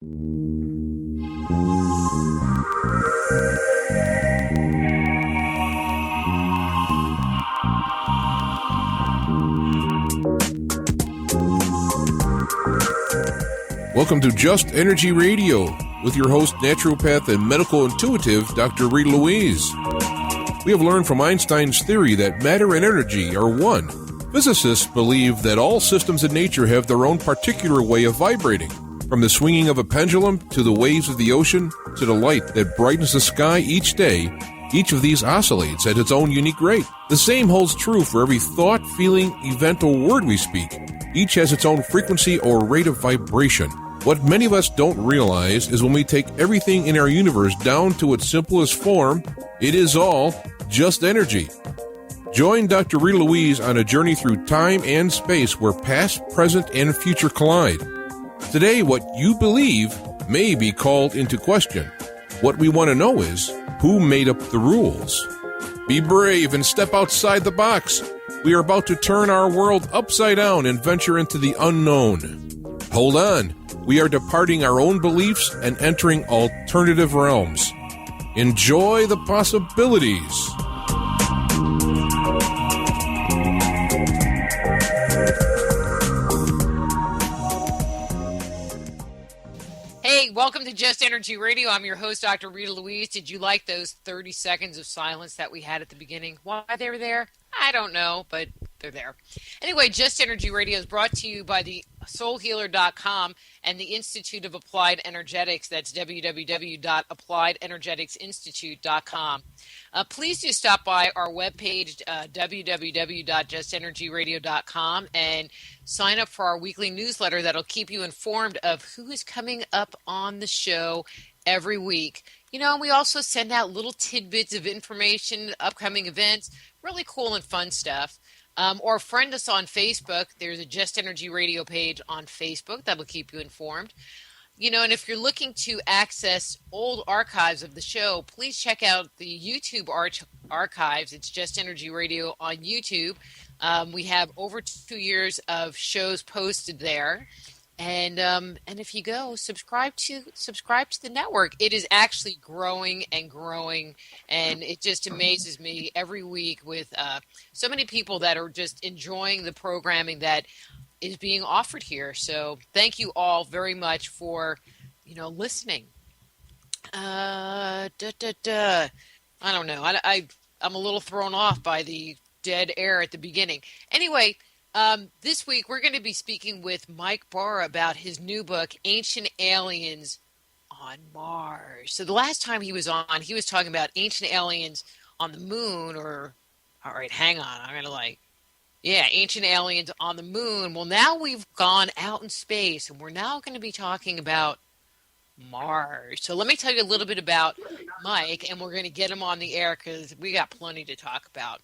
Welcome to Just Energy Radio with your host, naturopath and medical intuitive, Dr. Rita Louise. We have learned from Einstein's theory that matter and energy are one. Physicists believe that all systems in nature have their own particular way of vibrating. From the swinging of a pendulum to the waves of the ocean to the light that brightens the sky each day, each of these oscillates at its own unique rate. The same holds true for every thought, feeling, event, or word we speak. Each has its own frequency or rate of vibration. What many of us don't realize is when we take everything in our universe down to its simplest form, it is all just energy. Join Dr. Rita Louise on a journey through time and space where past, present, and future collide. Today, what you believe may be called into question. What we want to know is, who made up the rules? Be brave and step outside the box. We are about to turn our world upside down and venture into the unknown. Hold on. We are departing our own beliefs and entering alternative realms. Enjoy the possibilities. Hey, welcome to Just Energy Radio. I'm your host, Dr. Rita Louise. Did you like those 30 seconds of silence that we had at the beginning? Why they were there? I don't know, but they're there. Anyway, Just Energy Radio is brought to you by the soulhealer.com and the Institute of Applied Energetics. That's www.appliedenergeticsinstitute.com. Please do stop by our webpage, www.justenergyradio.com, and sign up for our weekly newsletter that'll keep you informed of who is coming up on the show every week. You know, we also send out little tidbits of information, upcoming events, really cool and fun stuff. Or friend us on Facebook. There's a Just Energy Radio page on Facebook that will keep you informed. You know, and if you're looking to access old archives of the show, please check out the YouTube archives. It's Just Energy Radio on YouTube. We have over 2 years of shows posted there. And if you go subscribe to the network, it is actually growing and growing, and it just amazes me every week with so many people that are just enjoying the programming that is being offered here. So thank you all very much for listening. I don't know. I'm a little thrown off by the dead air at the beginning. Anyway. This week, we're going to be speaking with Mike Bara about his new book, Ancient Aliens on Mars. So the last time he was on, he was talking about ancient aliens on the moon, all right, hang on, ancient aliens on the moon. Well, now we've gone out in space, and we're now going to be talking about Mars. So let me tell you a little bit about Mike, and we're going to get him on the air because we got plenty to talk about.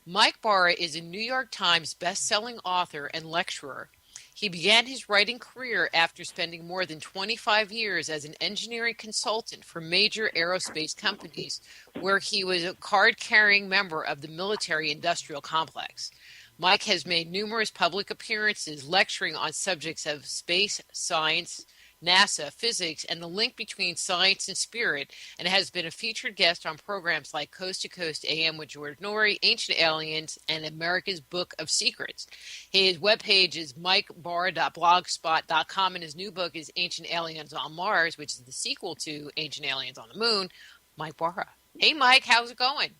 Mike Bara is a New York Times best-selling author and lecturer. He began his writing career after spending more than 25 years as an engineering consultant for major aerospace companies, where he was a card-carrying member of the military-industrial complex. Mike has made numerous public appearances lecturing on subjects of space, science, NASA, physics, and the link between science and spirit, and has been a featured guest on programs like Coast to Coast AM with George Norrie, Ancient Aliens, and America's Book of Secrets. His webpage is mikebara.blogspot.com, and his new book is Ancient Aliens on Mars, which is the sequel to Ancient Aliens on the Moon. Mike Bara. Hey, Mike, how's it going?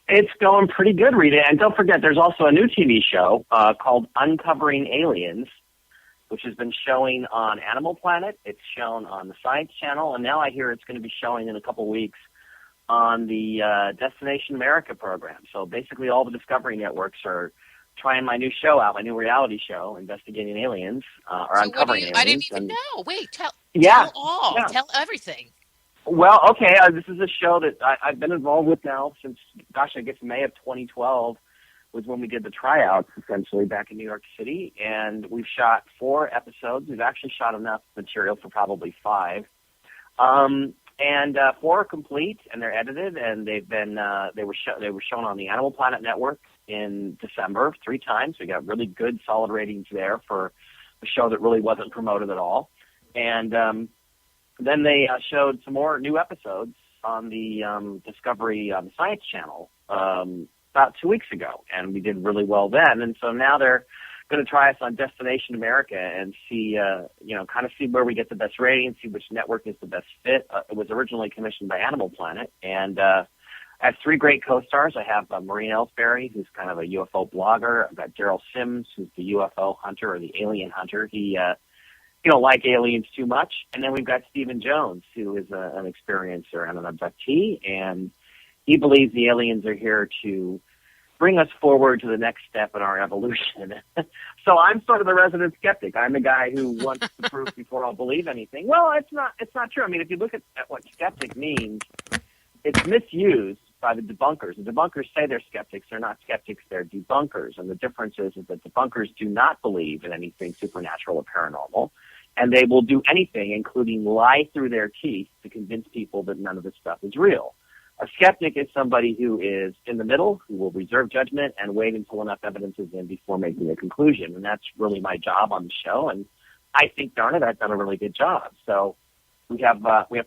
It's going pretty good, Rita. And don't forget, there's also a new TV show called Uncovering Aliens, which has been showing on Animal Planet. It's shown on the Science Channel, and now I hear it's going to be showing in a couple weeks on the Destination America program. So basically all the Discovery networks are trying my new show out, my new reality show, Investigating Aliens, or Uncovering Aliens. I didn't even know. Wait, tell all. Yeah. Tell everything. Well, okay, this is a show that I've been involved with now since, I guess May of 2012. Was when we did the tryouts, essentially, back in New York City. And we've shot 4 episodes. We've actually shot enough material for probably 5. And 4 are complete, and they're edited, and they've been they were shown on the Animal Planet Network in December 3 times. We got really good, solid ratings there for a show that really wasn't promoted at all. And then they showed some more new episodes on the Discovery the Science Channel about 2 weeks ago, and we did really well then. And so now they're going to try us on Destination America and see, kind of see where we get the best ratings, see which network is the best fit. It was originally commissioned by Animal Planet, and I have 3 great co-stars. I have Maureen Ellsbury, who's kind of a UFO blogger. I've got Daryl Sims, who's the UFO hunter or the alien hunter. He don't like aliens too much. And then we've got Stephen Jones, who is an experiencer and an abductee, and he believes the aliens are here to bring us forward to the next step in our evolution. So I'm sort of the resident skeptic. I'm the guy who wants the proof before I'll believe anything. Well, it's not true. I mean, if you look at what skeptic means, it's misused by the debunkers. The debunkers say they're skeptics. They're not skeptics. They're debunkers. And the difference is that debunkers do not believe in anything supernatural or paranormal. And they will do anything, including lie through their teeth, to convince people that none of this stuff is real. A skeptic is somebody who is in the middle, who will reserve judgment and wait until enough evidence is in before making a conclusion. And that's really my job on the show. And I think, darn it, I've done a really good job. So we have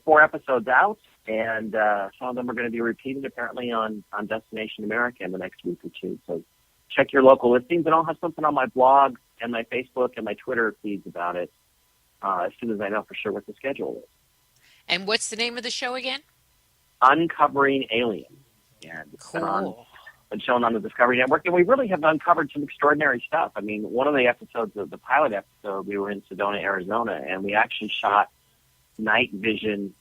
4 episodes out, and some of them are going to be repeated apparently on Destination America in the next week or two. So check your local listings, and I'll have something on my blog and my Facebook and my Twitter feeds about it as soon as I know for sure what the schedule is. And what's the name of the show again? Uncovering Aliens. And it's been shown on the Discovery Network, and we really have uncovered some extraordinary stuff. I mean, one of the episodes, of the pilot episode, we were in Sedona, Arizona, and we actually shot night vision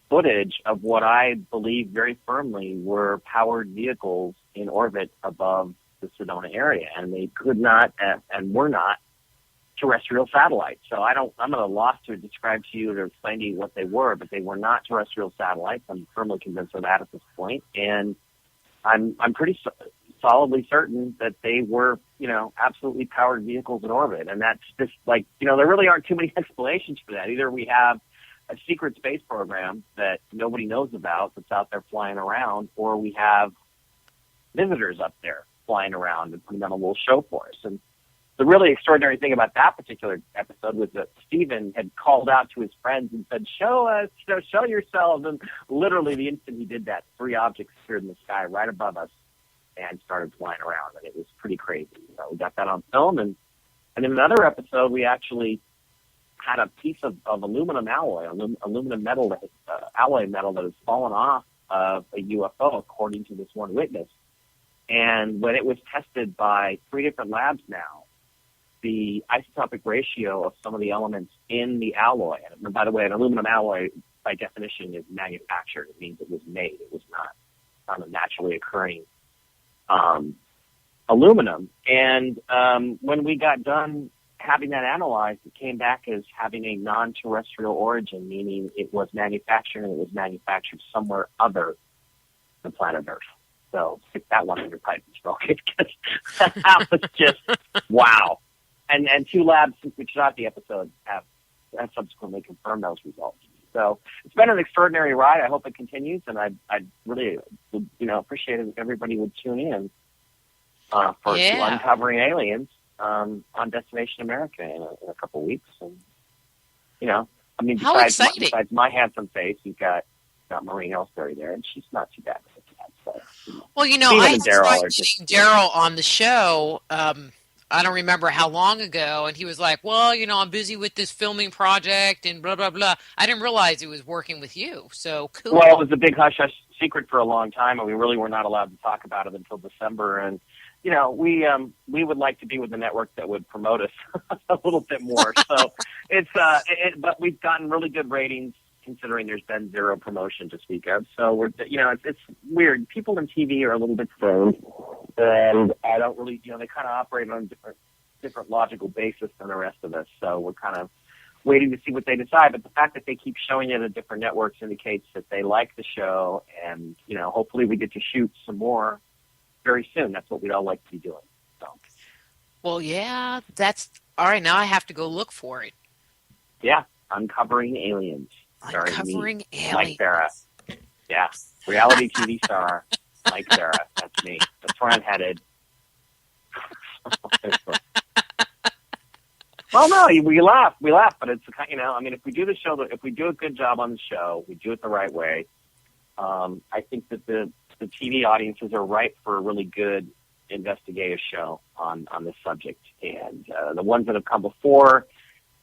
footage of what I believe very firmly were powered vehicles in orbit above the Sedona area, and they could not and were not terrestrial satellites. So I'm at a loss to describe to you or explain to you what they were, but they were not terrestrial satellites. I'm firmly convinced of that at this point, and I'm pretty solidly certain that they were, absolutely powered vehicles in orbit. And that's just like, there really aren't too many explanations for that. Either we have a secret space program that nobody knows about that's out there flying around, or we have visitors up there flying around and putting on a little show for us. And the really extraordinary thing about that particular episode was that Stephen had called out to his friends and said, show us, show yourselves. And literally the instant he did that, 3 objects appeared in the sky right above us and started flying around. And it was pretty crazy. So we got that on film. And in another episode, we actually had a piece of aluminum alloy, aluminum metal, alloy metal that has fallen off of a UFO, according to this one witness. And when it was tested by 3 different labs now, the isotopic ratio of some of the elements in the alloy, and by the way, an aluminum alloy, by definition, is manufactured. It means it was made. It was not a naturally occurring aluminum. And when we got done having that analyzed, it came back as having a non-terrestrial origin, meaning it was manufactured, and it was manufactured somewhere other than planet Earth. So stick that one in your pipe and smoke it, because that was just wow. And 2 labs since we shot the episode have subsequently confirmed those results. So it's been an extraordinary ride. I hope it continues, and I'd really appreciate it if everybody would tune in for Uncovering Aliens on Destination America in a couple of weeks. And besides my handsome face, you've got Maureen Ellsbury there, and she's not too bad with that. So, well, I had tried getting Daryl on the show. I don't remember how long ago, and he was like, well, I'm busy with this filming project and blah, blah, blah. I didn't realize he was working with you, so cool. Well, it was a big hush-hush secret for a long time, and we really were not allowed to talk about it until December, and, we would like to be with the network that would promote us a little bit more, so but we've gotten really good ratings, considering there's been 0 promotion to speak of. So we're, it's weird. People in TV are a little bit slow, and I don't really, they kind of operate on different logical basis than the rest of us. So we're kind of waiting to see what they decide. But the fact that they keep showing it at different networks indicates that they like the show, and hopefully we get to shoot some more very soon. That's what we'd all like to be doing. So. Well, yeah, that's all right. Now I have to go look for it. Yeah, Uncovering Aliens. Uncovering Aliens. Mike Barra. Yeah, reality TV star Mike Barra. That's me. That's where I'm headed. Well, no, we laugh, but it's I mean, if we do the show, if we do a good job on the show, we do it the right way. I think that the TV audiences are ripe for a really good investigative show on this subject, and the ones that have come before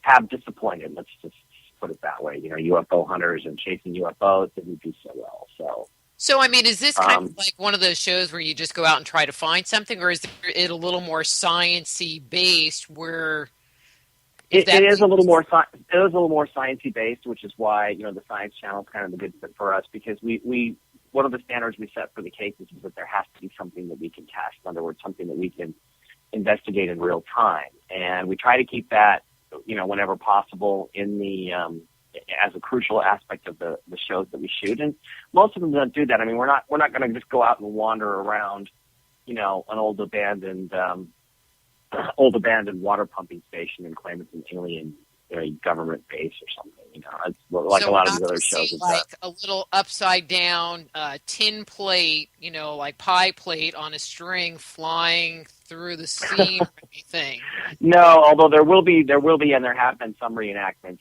have disappointed. Let's just put it that way. UFO hunters and chasing UFOs didn't do so well. So, I mean, is this kind of like one of those shows where you just go out and try to find something, or is it a little more sciencey based? Where it is a little more sciencey based, which is why the Science Channel is kind of a good fit for us, because we one of the standards we set for the cases is that there has to be something that we can test. In other words, something that we can investigate in real time, and we try to keep that whenever possible in the as a crucial aspect of the shows that we shoot. And most of them don't do that. I mean, we're not going to just go out and wander around, an old abandoned water pumping station and claim it's an alien government base or something. It's like so a lot of these other shows. Like a little upside down tin plate, like pie plate on a string flying through the scene or anything. No, although there will be, and there have been some reenactments.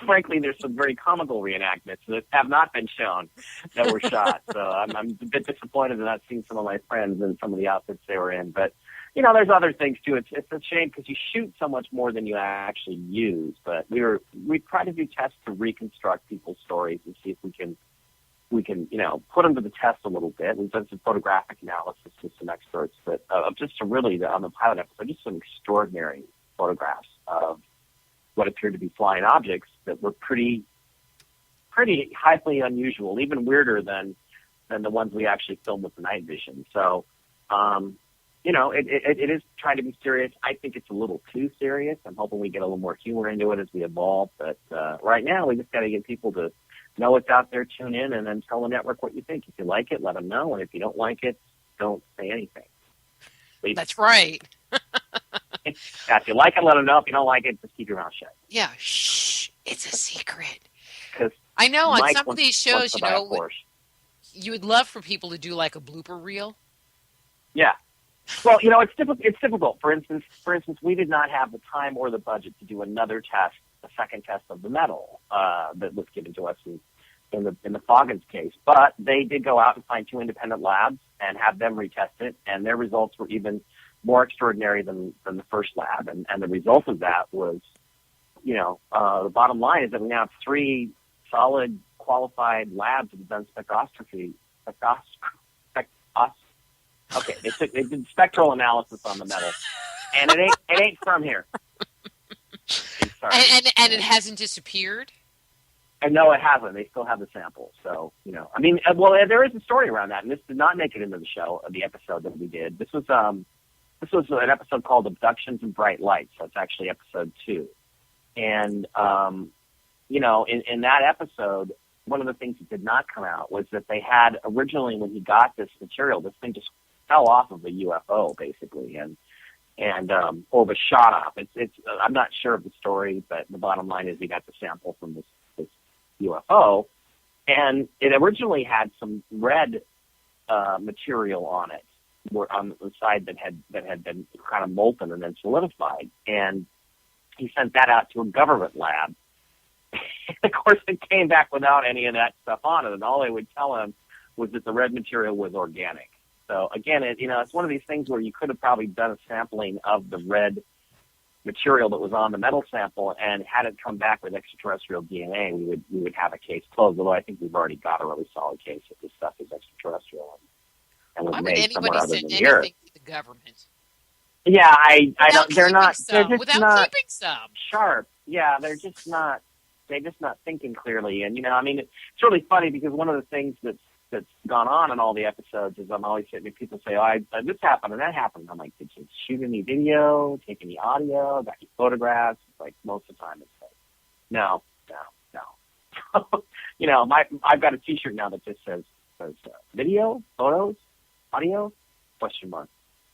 Frankly, there's some very comical reenactments that have not been shown that were shot. So I'm a bit disappointed in not seeing some of my friends in some of the outfits they were in. But there's other things too. It's a shame because you shoot so much more than you actually use. But we try to do tests to reconstruct people's stories and see if we can put them to the test a little bit. We've done some photographic analysis with some experts, but just on the pilot episode, just some extraordinary photographs of what appeared to be flying objects that were pretty highly unusual, even weirder than the ones we actually filmed with the night vision. So. It is trying to be serious. I think it's a little too serious. I'm hoping we get a little more humor into it as we evolve. But right now, we just got to get people to know what's out there, tune in, and then tell the network what you think. If you like it, let them know. And if you don't like it, don't say anything. That's right. If you like it, let them know. If you don't like it, just keep your mouth shut. Yeah, shh. It's a secret. Because I know on some of these shows, you would love for people to do like a blooper reel. Yeah. Well, it's difficult. For instance, we did not have the time or the budget to do another test, a second test of the metal that was given to us in the Foggins case. But they did go out and find 2 independent labs and have them retest it, and their results were even more extraordinary than the first lab. And the result of that was, the bottom line is that we now have 3 solid, qualified labs that have done spectroscopy. Okay, they did spectral analysis on the metal, and it ain't from here. Sorry. And it hasn't disappeared? And no, it hasn't. They still have the sample. So, there is a story around that, and this did not make it into the show, the episode that we did. This was an episode called Abductions and Bright Lights. So it's actually episode 2. And, in that episode, one of the things that did not come out was that they had originally, when he got this material, this thing just fell off of a UFO basically, or was shot off. It's I'm not sure of the story, but the bottom line is he got the sample from this UFO, and it originally had some red material on it, on the side that had been kind of molten and then solidified, and he sent that out to a government lab. Of course, it came back without any of that stuff on it, and all they would tell him was that the red material was organic. So again, it's one of these things where you could have probably done a sampling of the red material that was on the metal sample, and had it come back with extraterrestrial DNA, we would have a case closed. Although I think we've already got a really solid case that this stuff is extraterrestrial and was made somewhere other than the Earth. To the government? Yeah, I don't. They're not. They're just without not keeping some sharp. Yeah, they're just not thinking clearly. And it's really funny because one of the things that's gone on in all the episodes is I'm always sitting, people say, this happened and that happened. I'm like, did you shoot any video, take any audio, got any photographs? It's like most of the time it's like, no. I've got a T-shirt now that just says video, photos, audio, ?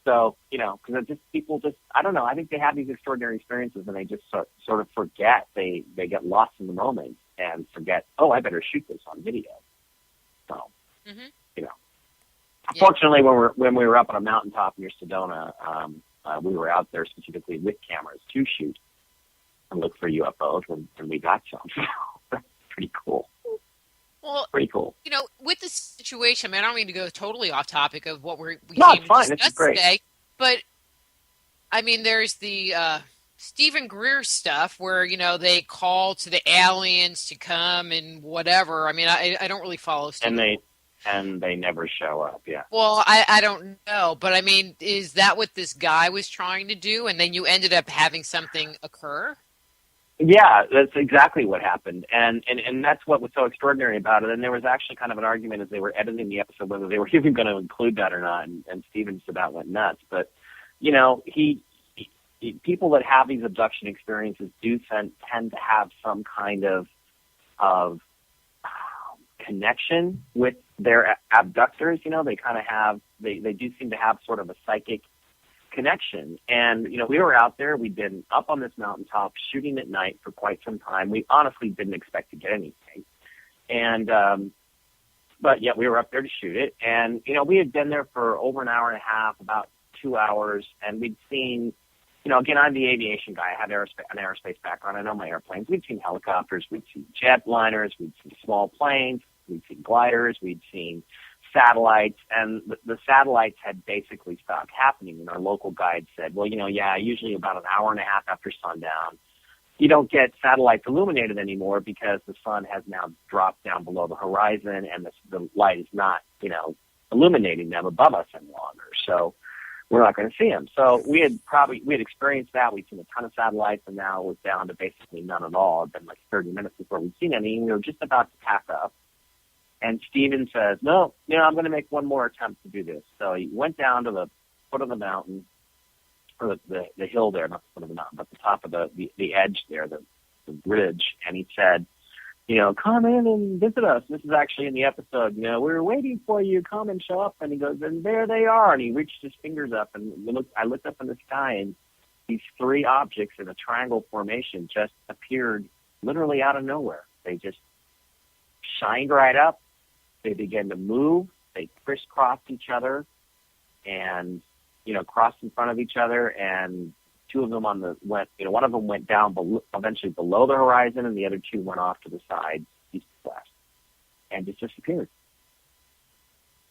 So, because people I don't know, I think they have these extraordinary experiences and they just sort of forget. They get lost in the moment and forget, I better shoot this on video. So, Fortunately, when we were up on a mountaintop near Sedona, we were out there specifically with cameras to shoot and look for UFOs, and we got some. That's pretty cool. Well, pretty cool. With the situation, I mean, I don't mean to go totally off topic of what we No, came it's to fine. discuss It's great. today, but I mean, there's the Stephen Greer stuff where they call to the aliens to come and whatever. I mean, I don't really follow Stephen. And they never show up. Yeah. Well, I don't know, but I mean, is that what this guy was trying to do, and then you ended up having something occur? Yeah, that's exactly what happened, and that's what was so extraordinary about it. And there was actually kind of an argument as they were editing the episode whether they were even going to include that or not. And Steven just about went nuts. But people that have these abduction experiences do tend to have some kind of connection with their abductors. They kind of have they do seem to have sort of a psychic connection. And we were out there, we'd been up on this mountaintop shooting at night for quite some time. We honestly didn't expect to get anything, and but yet we were up there to shoot it. And we had been there for over an hour and a half, about 2 hours, and we'd seen, again, I'm the aviation guy. I have an aerospace background. I know my airplanes. We'd seen helicopters, we'd seen jetliners, we'd seen small planes, we'd seen gliders, we'd seen satellites, and the satellites had basically stopped happening. And our local guide said, well, usually about an hour and a half after sundown, you don't get satellites illuminated anymore because the sun has now dropped down below the horizon and the light is not, illuminating them above us any longer. So we're not going to see them. So we had experienced that. We'd seen a ton of satellites, and now it was down to basically none at all. It'd been like 30 minutes before we'd seen any, and we were just about to pack up. And Steven says, no, I'm going to make one more attempt to do this. So he went down to the foot of the mountain, or the hill there, not the foot of the mountain, but the top of the edge there, the ridge. And he said, come in and visit us. This is actually in the episode. We were waiting for you. Come and show up. And he goes, and there they are. And he reached his fingers up, and I looked up in the sky, and these three objects in a triangle formation just appeared literally out of nowhere. They just shined right up. They began to move. They crisscrossed each other and, crossed in front of each other. And two of them one of them went down eventually below the horizon, and the other two went off to the side, east and west, and just disappeared.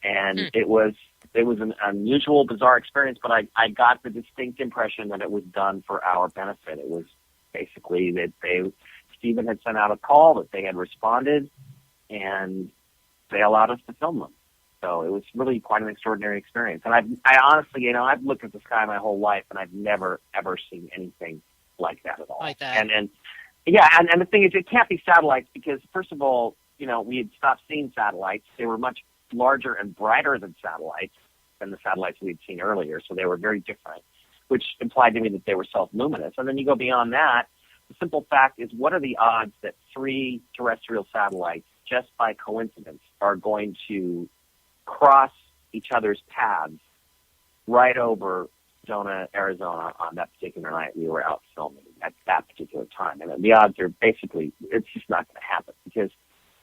And it was an unusual, bizarre experience, but I got the distinct impression that it was done for our benefit. It was basically that Stephen had sent out a call, that they had responded, and they allowed us to film them. So it was really quite an extraordinary experience. And I honestly, I've looked at the sky my whole life, and I've never, ever seen anything like that at all. Like that. And the thing is, it can't be satellites because, first of all, we had stopped seeing satellites. They were much larger and brighter than the satellites we'd seen earlier. So they were very different, which implied to me that they were self-luminous. And then you go beyond that. The simple fact is, what are the odds that three terrestrial satellites, just by coincidence, are going to cross each other's paths right over Sedona, Arizona on that particular night we were out filming at that particular time? And the odds are basically, it's just not going to happen because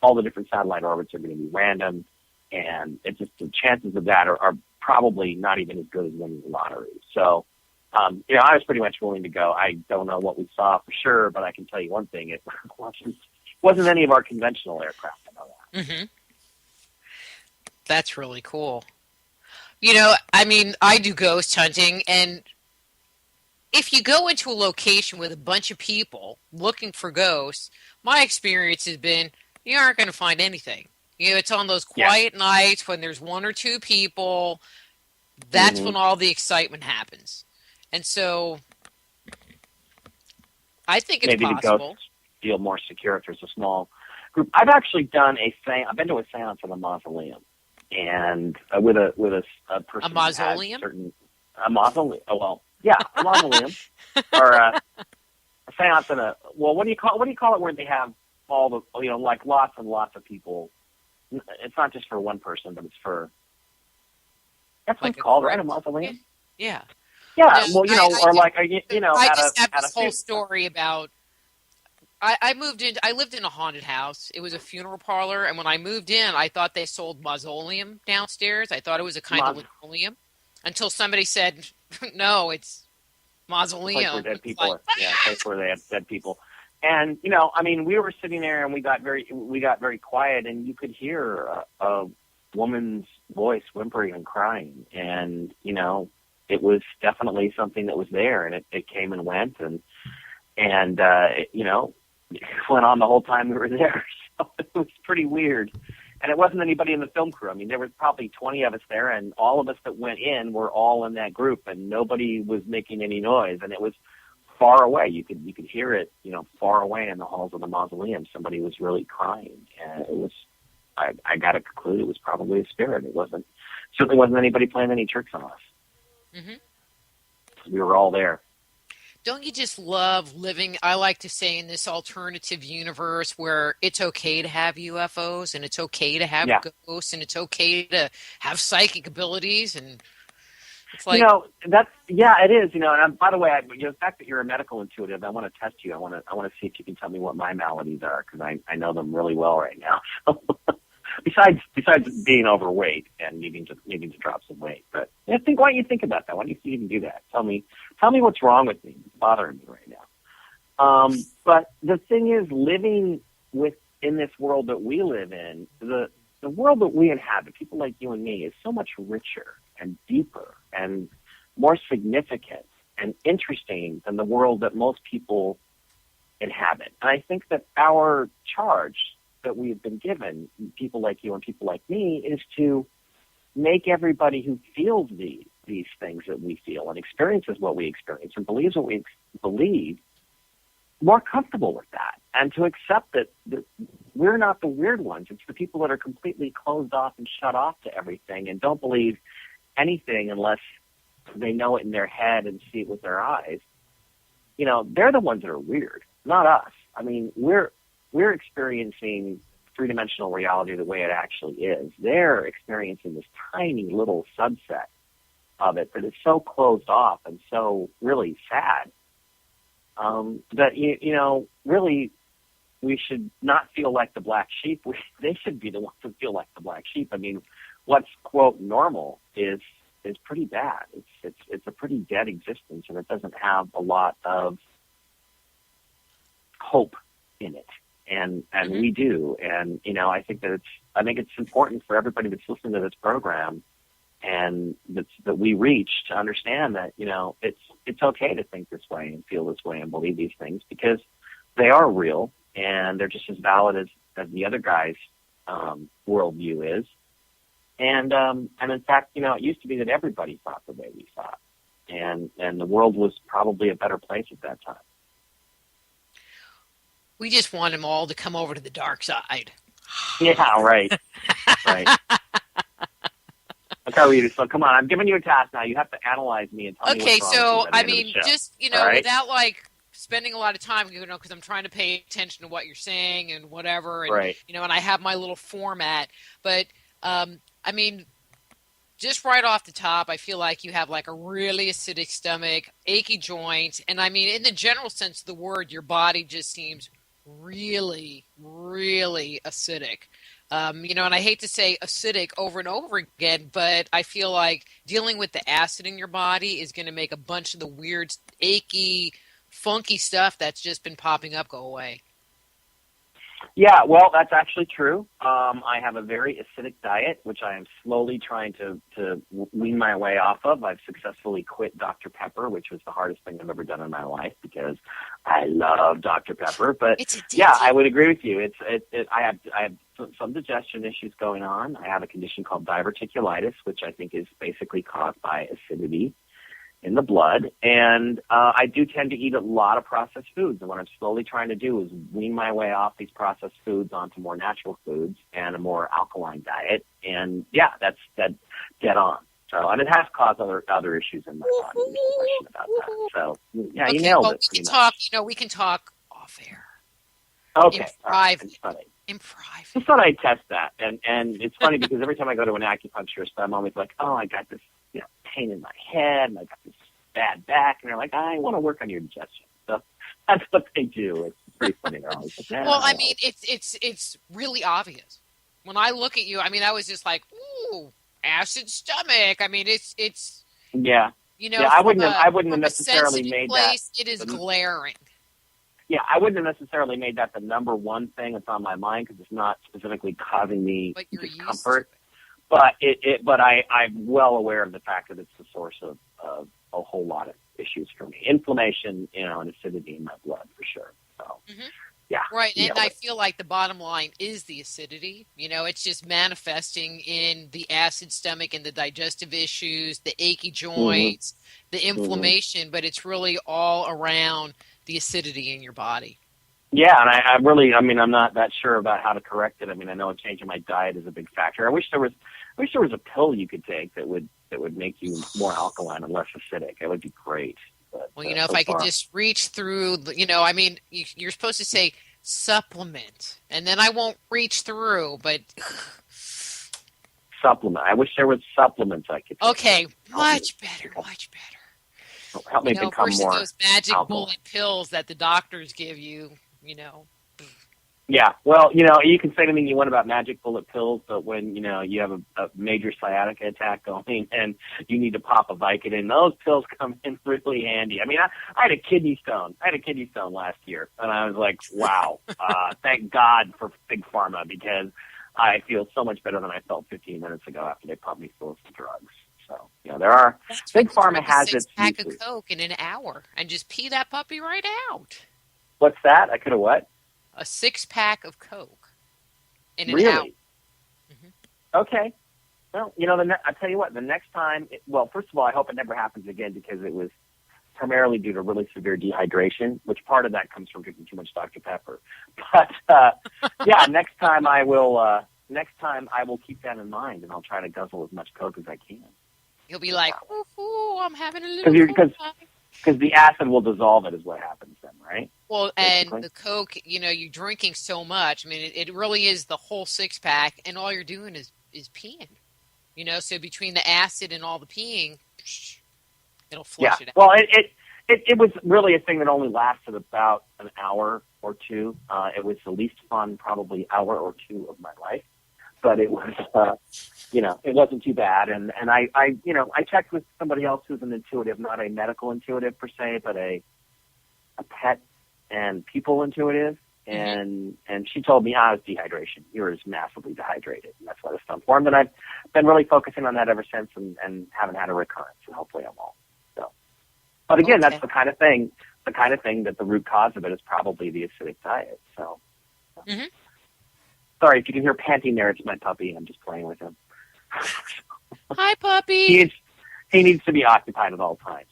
all the different satellite orbits are going to be random, and it's just the chances of that are probably not even as good as winning the lottery. So, I was pretty much willing to go. I don't know what we saw for sure, but I can tell you one thing: it wasn't any of our conventional aircraft. I know that. Mm-hmm. That's really cool. I do ghost hunting, and if you go into a location with a bunch of people looking for ghosts, my experience has been you aren't going to find anything. It's on those quiet nights when there's one or two people. That's when all the excitement happens. And so I think it's maybe possible. The ghosts feel more secure if there's a small group. I've actually I've been to a seance in a mausoleum, and with a person. A mausoleum? A mausoleum. Oh, well, yeah, a mausoleum, or a seance in what do you call it where they have all the like lots and lots of people? It's not just for one person, but it's for. That's what it's called, right? A mausoleum. Yeah. Yeah, well, I just have this whole story about. I moved in. I lived in a haunted house. It was a funeral parlor, and when I moved in, I thought they sold mausoleum downstairs. I thought it was a kind of mausoleum, until somebody said, "No, it's Mausoleum. where dead people Like, are. Yeah, place where they have dead people. And I mean, we were sitting there and we got very quiet, and you could hear a woman's voice whimpering and crying, and it was definitely something that was there, and it came and went, and it went on the whole time we were there. So it was pretty weird. And it wasn't anybody in the film crew. I mean, there was probably 20 of us there, and all of us that went in were all in that group, and nobody was making any noise. And it was far away. You could hear it, far away in the halls of the mausoleum. Somebody was really crying, and it was. I got to conclude it was probably a spirit. It certainly wasn't anybody playing any tricks on us. Mm-hmm. We were all there. Don't you just love living, I like to say, in this alternative universe where it's okay to have UFOs and it's okay to have ghosts and it's okay to have psychic abilities, and it's like, it is, and by the way, the fact that you're a medical intuitive, I want to test you. I want to see if you can tell me what my maladies are, because I know them really well right now. So besides being overweight and needing to drop some weight, but why don't you think about that? Why don't you see if you can do that? Tell me what's wrong with me. It's bothering me right now. But the thing is, living in this world that we live in, the world that we inhabit, people like you and me, is so much richer and deeper and more significant and interesting than the world that most people inhabit. And I think that our charge that we've been given, people like you and people like me, is to make everybody who feels these things that we feel and experiences what we experience and believes what we believe more comfortable with that, and to accept that we're not the weird ones. It's the people that are completely closed off and shut off to everything and don't believe anything unless they know it in their head and see it with their eyes. They're the ones that are weird, not us. I mean, we're experiencing three-dimensional reality the way it actually is. They're experiencing this tiny little subset of it that is so closed off and so really sad that, really we should not feel like the black sheep. They should be the ones that feel like the black sheep. I mean, what's, quote, normal is pretty bad. It's a pretty dead existence, and it doesn't have a lot of hope in it. And we do. And, I think it's important for everybody that's listening to this program and that we reach to understand that, it's okay to think this way and feel this way and believe these things, because they are real and they're just as valid as the other guy's worldview is. And in fact, it used to be that everybody thought the way we thought, and the world was probably a better place at that time. We just want them all to come over to the dark side. Yeah, right. Right. Okay, so come on, I'm giving you a task now. You have to analyze me and tell me what's wrong. Okay, so I mean, just without spending a lot of time, because I'm trying to pay attention to what you're saying and whatever, and right. And I have my little format, but I mean, just right off the top, I feel like you have like a really acidic stomach, achy joints, and I mean, in the general sense of the word, your body just seems really, really acidic. And I hate to say acidic over and over again, but I feel like dealing with the acid in your body is going to make a bunch of the weird, achy, funky stuff that's just been popping up go away. Yeah, well, that's actually true. I have a very acidic diet, which I am slowly trying to wean my way off of. I've successfully quit Dr. Pepper, which was the hardest thing I've ever done in my life because I love Dr. Pepper. But yeah, I would agree with you. I have some digestion issues going on. I have a condition called diverticulitis, which I think is basically caused by acidity in the blood, and I do tend to eat a lot of processed foods, and what I'm slowly trying to do is wean my way off these processed foods onto more natural foods and a more alkaline diet, and yeah, that's dead on. So, and it has caused other issues in my body. There's no question about that. So, yeah, okay, you nailed it. We can talk off air. Okay, in private. In private. Just thought I'd test that, and it's funny because every time I go to an acupuncturist, I'm always like, oh, I got this pain in my head, and I got this bad back, and they're like, I want to work on your digestion. So that's what they do. It's pretty funny. They're always like, well, I mean, it's really obvious. When I look at you, I mean, I was just like, ooh, acid stomach. I mean, it's yeah. You know, Yeah, I wouldn't have from a necessarily sensitive made place, that. it is glaring. Yeah, I wouldn't have necessarily made that the number one thing that's on my mind because it's not specifically causing me But you're discomfort. used to it. But I'm well aware of the fact that it's the source of a whole lot of issues for me. Inflammation, and acidity in my blood for sure. So, yeah. Right, and Yeah, I feel like the bottom line is the acidity. You know, it's just manifesting in the acid stomach and the digestive issues, the achy joints, the inflammation, but it's really all around the acidity in your body. Yeah, and I really, I'm not that sure about how to correct it. I mean, I know changing my diet is a big factor. I wish there was a pill you could take that would make you more alkaline and less acidic. It would be great. But, Well, if I could just reach through, you're supposed to say supplement, and then I won't reach through, but supplement. I wish there was supplements I could take. Okay, much better. Help me become versus more those magic alkaline. bullet pills that the doctors give you, Yeah, well, you can say to me you want about magic bullet pills, but when, you have a major sciatica attack going and you need to pop a Vicodin, those pills come in really handy. I mean, I had a kidney stone. Last year, and I was like, wow, thank God for Big Pharma because I feel so much better than I felt 15 minutes ago after they pumped me full of drugs. So, Big Pharma has its pack uses. of Coke in an hour and just pee that puppy right out. What's that? I could have what? A 6-pack of Coke in an really? hour. Okay. Well, I'll tell you what, the next time, first of all, I hope it never happens again because it was primarily due to really severe dehydration, which part of that comes from drinking too much Dr. Pepper. But, next time I will keep that in mind and I'll try to guzzle as much Coke as I can. You'll be like, ooh, I'm having a little because the acid will dissolve it is what happens then, right? Well, basically. And the Coke, you're drinking so much. I mean, it really is the whole 6-pack, and all you're doing is peeing. So between the acid and all the peeing, it'll flush it out. Well, it was really a thing that only lasted about an hour or two. It was the least fun, probably hour or two of my life. But it was, it wasn't too bad. And I checked with somebody else who's an intuitive, not a medical intuitive per se, but a pet and people intuitive. And she told me, it's dehydration. You're just massively dehydrated. And that's why the stone formed. And I've been really focusing on that ever since and haven't had a recurrence. And hopefully I won't. So, but again, that's the kind of thing that the root cause of it is probably the acidic diet. So. Sorry, if you can hear panting there, it's my puppy. I'm just playing with him. Hi, puppy. He needs to be occupied at all times.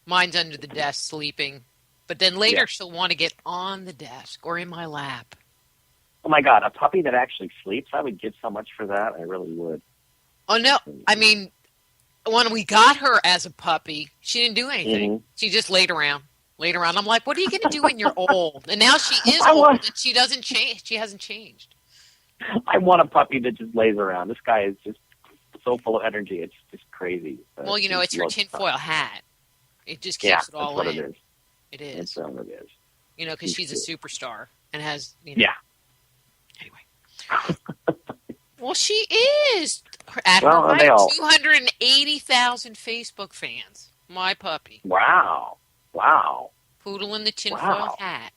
Mine's under the desk sleeping. But then later she'll want to get on the desk or in my lap. Oh, my God, a puppy that actually sleeps? I would give so much for that. I really would. Oh, no. I mean, when we got her as a puppy, she didn't do anything. She just laid around. I'm like, what are you going to do when you're old? And now she is old and she doesn't change. She hasn't changed. I want a puppy that just lays around. This guy is just so full of energy. It's just crazy. Well, it's her tinfoil hat. It just keeps it all in. That's what it is. It is. That's what it is. Because she's a superstar and has, Yeah. Anyway. Well, she is. At her height, 280,000 Facebook fans. My puppy. Wow. Poodle in the tinfoil hat.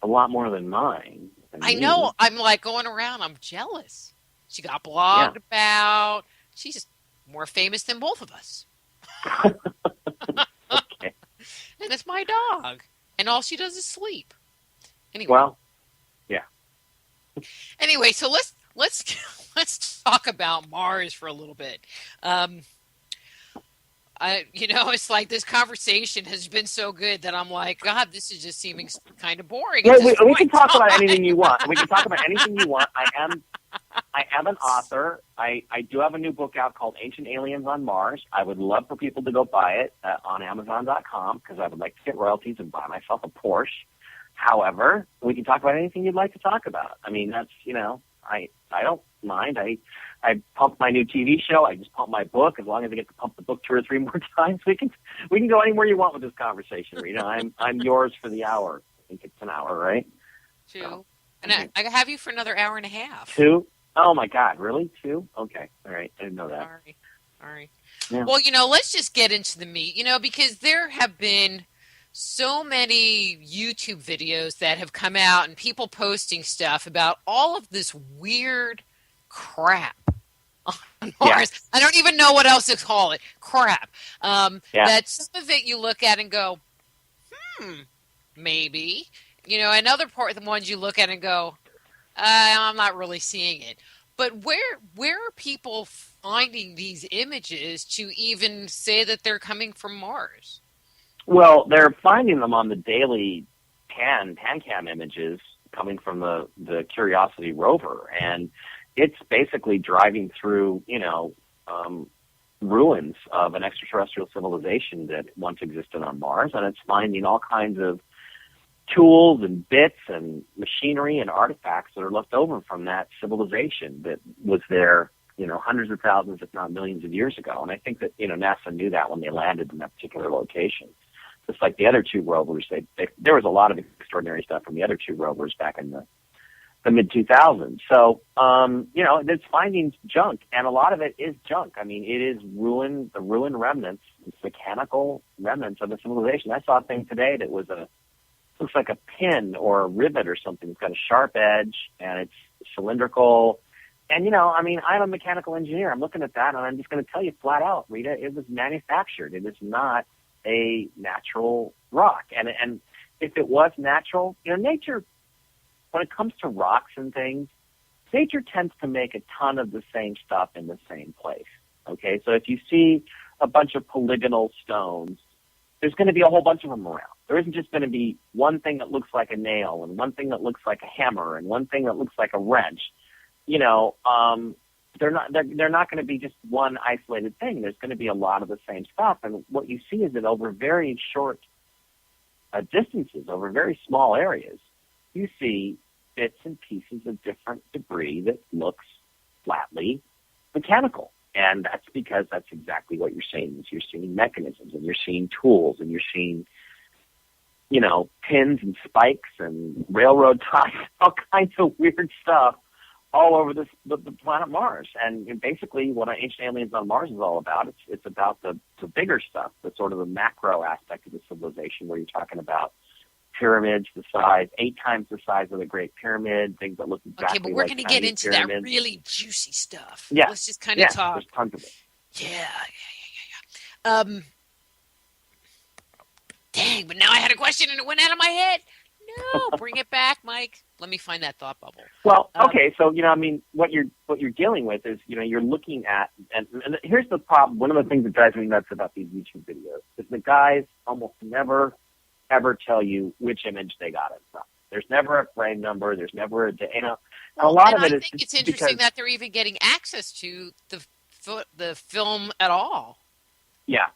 A lot more than mine. I know. I'm like going around. I'm jealous. She got blogged about. She's more famous than both of us. Okay. And it's my dog. And all she does is sleep. Anyway. Well, yeah. Anyway, so let's talk about Mars for a little bit. It's like this conversation has been so good that I'm like, God, this is just seeming kind of boring. We can talk about anything you want. I am an author. I do have a new book out called Ancient Aliens on Mars. I would love for people to go buy it on Amazon.com because I would like to get royalties and buy myself a Porsche. However, we can talk about anything you'd like to talk about. I mean, that's, I don't mind. I pumped my new TV show. I just pumped my book. As long as I get to pump the book 2 or 3 more times, we can go anywhere you want with this conversation, Rita. I'm yours for the hour. I think it's an hour, right? 2. So, and I have you for another hour and a half. 2? Oh my God, really? 2? Okay, all right. I didn't know that. Sorry. Yeah. Well, let's just get into the meat, because there have been so many YouTube videos that have come out and people posting stuff about all of this weird crap on Yeah. Mars. I don't even know what else to call it. Crap. Yeah. That some of it you look at and go, maybe. And other the ones you look at and go, I'm not really seeing it. But where are people finding these images to even say that they're coming from Mars? Well, they're finding them on the daily PanCam images coming from the Curiosity rover, and it's basically driving through, ruins of an extraterrestrial civilization that once existed on Mars, and it's finding all kinds of tools and bits and machinery and artifacts that are left over from that civilization that was there, hundreds of thousands, if not millions of years ago. And I think that, NASA knew that when they landed in that particular location. Just like the other two rovers, there was a lot of extraordinary stuff from the other two rovers back in the mid-2000s. So, it's finding junk, and a lot of it is junk. I mean, it is the ruined remnants, mechanical remnants of a civilization. I saw a thing today that looks like a pin or a rivet or something. It's got a sharp edge, and it's cylindrical. And, I'm a mechanical engineer. I'm looking at that, and I'm just going to tell you flat out, Rita, it was manufactured. It is not a natural rock. And if it was natural, nature, when it comes to rocks and things, nature tends to make a ton of the same stuff in the same place. Okay, so if you see a bunch of polygonal stones, there's going to be a whole bunch of them around. There isn't just going to be one thing that looks like a nail and one thing that looks like a hammer and one thing that looks like a wrench. They're not going to be just one isolated thing. There's going to be a lot of the same stuff. And what you see is that over very short distances, over very small areas, you see bits and pieces of different debris that looks flatly mechanical. And that's because that's exactly what you're seeing. Is you're seeing mechanisms, and you're seeing tools, and you're seeing, pins and spikes and railroad ties, all kinds of weird stuff all over the planet Mars. And basically what Ancient Aliens on Mars is all about. It's about the bigger stuff, the sort of the macro aspect of the civilization, where you're talking about pyramids the size, 8 times the size of the Great Pyramid, things that look exactly like Okay, but we're going to get into pyramids. That really juicy stuff. Yeah. Let's just kind of talk. There's tons of it. Yeah. Dang, but now I had a question and it went out of my head. No, bring it back, Mike. Let me find that thought bubble. Well, okay, so what you're dealing with is you're looking at, and here's the problem. One of the things that drives me nuts about these YouTube videos is the guys almost never ever tell you which image they got it from. There's never a frame number. There's never a a lot of it is. I think it's interesting that they're even getting access to the film at all. Yeah.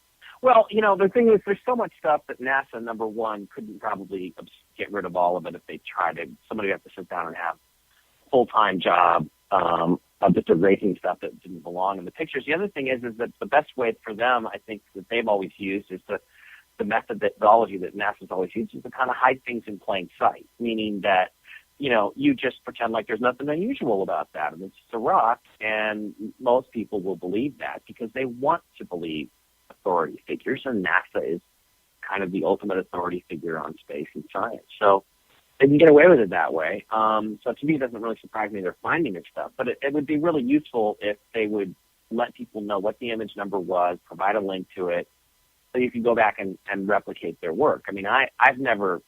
Well, the thing is, there's so much stuff that NASA, number one, couldn't probably get rid of all of it if they tried to. Somebody would have to sit down and have a full-time job of just erasing stuff that didn't belong in the pictures. The other thing is that the best way for them, I think, that they've always used is the methodology that NASA's always used is to kind of hide things in plain sight, meaning that, you just pretend like there's nothing unusual about that, and it's just a rock, and most people will believe that because they want to believe authority figures, and NASA is kind of the ultimate authority figure on space and science. So they can get away with it that way. So to me, it doesn't really surprise me they're finding this stuff, but it would be really useful if they would let people know what the image number was, provide a link to it, so you can go back and replicate their work. I mean, I've never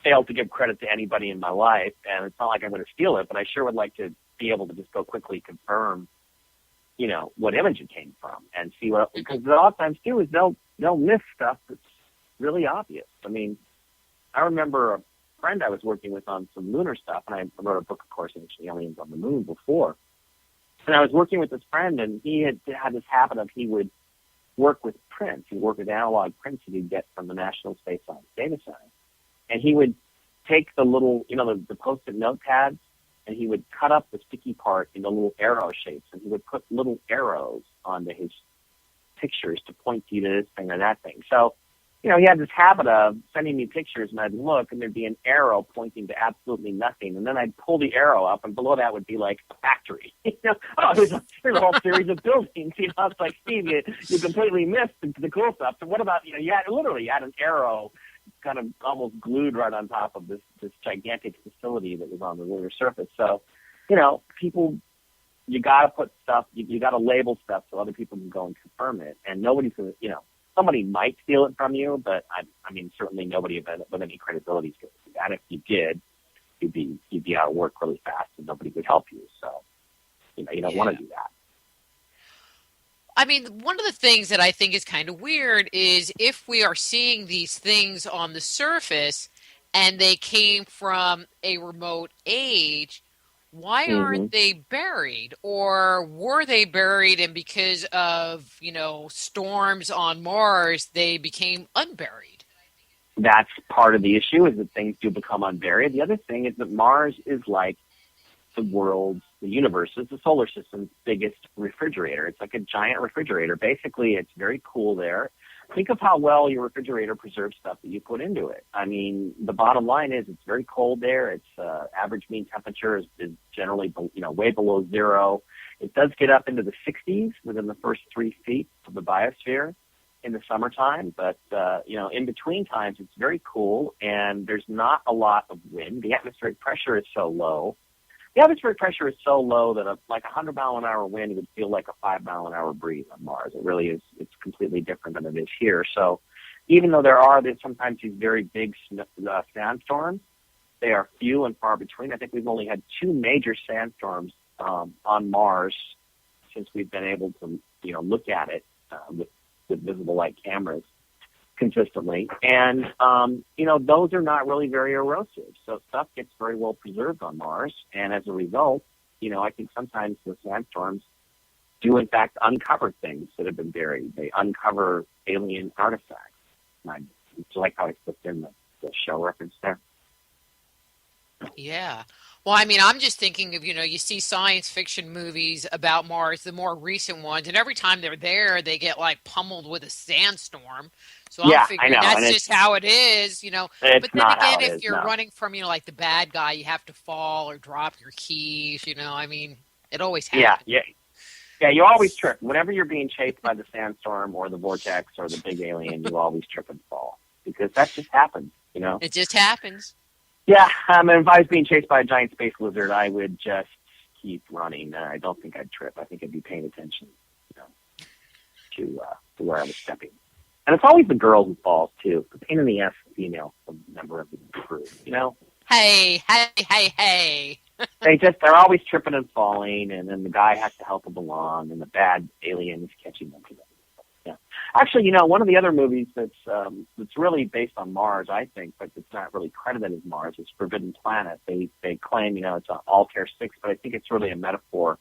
failed to give credit to anybody in my life, and it's not like I'm going to steal it, but I sure would like to be able to just go quickly confirm, what image it came from, and see what, because a lot of times too is they'll miss stuff that's really obvious. I mean, I remember a friend I was working with on some lunar stuff, and I wrote a book, of course, Ancient Aliens on the Moon before, and I was working with this friend, and he had this habit of he would work with prints. He'd work with analog prints that he'd get from the National Space Science Data Center, and he would take the little, the Post-it notepads, and he would cut up the sticky part into little arrow shapes, and he would put little arrows onto his pictures to point you to this thing or that thing. So, he had this habit of sending me pictures, and I'd look, and there'd be an arrow pointing to absolutely nothing, and then I'd pull the arrow up, and below that would be like a factory. There's a whole series of buildings. It's like, Steve, you completely missed the cool stuff. So what about, you had an arrow kind of almost glued right on top of this gigantic facility that was on the lunar surface. So, people, you got to put stuff, you got to label stuff so other people can go and confirm it, and nobody's going to, somebody might steal it from you, but I mean, certainly nobody with any credibility is going to do that. If you did, you'd be out of work really fast, and nobody would help you. So, you don't want to do that. I mean, one of the things that I think is kind of weird is if we are seeing these things on the surface and they came from a remote age, why aren't they buried? Or were they buried and because of, storms on Mars, they became unburied? That's part of the issue, is that things do become unburied. The other thing is that Mars is like the universe's, the solar system's biggest refrigerator. It's like a giant refrigerator. Basically, it's very cool there. Think of how well your refrigerator preserves stuff that you put into it. I mean, the bottom line is it's very cold there. Its average mean temperature is generally, way below zero. It does get up into the 60s within the first 3 feet of the biosphere in the summertime, but, in between times, it's very cool, and there's not a lot of wind. The atmospheric pressure is so low. The atmospheric pressure is so low that a 100-mile-an-hour wind would feel like a 5-mile-an-hour breeze on Mars. It really is. It's completely different than it is here. So even though there's sometimes these very big sandstorms, they are few and far between. I think we've only had 2 major sandstorms on Mars since we've been able to, look at it with visible light cameras consistently. And, those are not really very erosive. So stuff gets very well preserved on Mars. And as a result, I think sometimes the sandstorms do, in fact, uncover things that have been buried. They uncover alien artifacts. I like how I slipped in the show reference there. Yeah. Well, I mean, I'm just thinking of, you see science fiction movies about Mars, the more recent ones, and every time they're there, they get pummeled with a sandstorm. So I'm figuring that's just how it is, But then again, if you're running from, the bad guy, you have to fall or drop your keys, I mean, it always happens. Yeah, you always trip. Whenever you're being chased by the sandstorm or the vortex or the big alien, you always trip and fall because that just happens, It just happens. Yeah, if I was being chased by a giant space lizard, I would just keep running. I don't think I'd trip. I think I'd be paying attention, to where I was stepping. And it's always the girl who falls too. The pain in the ass female member of the crew, Hey. They're always tripping and falling, and then the guy has to help them along, and the bad alien is catching them. Yeah. Actually, one of the other movies that's really based on Mars, I think, but it's not really credited as Mars, is Forbidden Planet. They claim, it's an Altair 6, but I think it's really a metaphor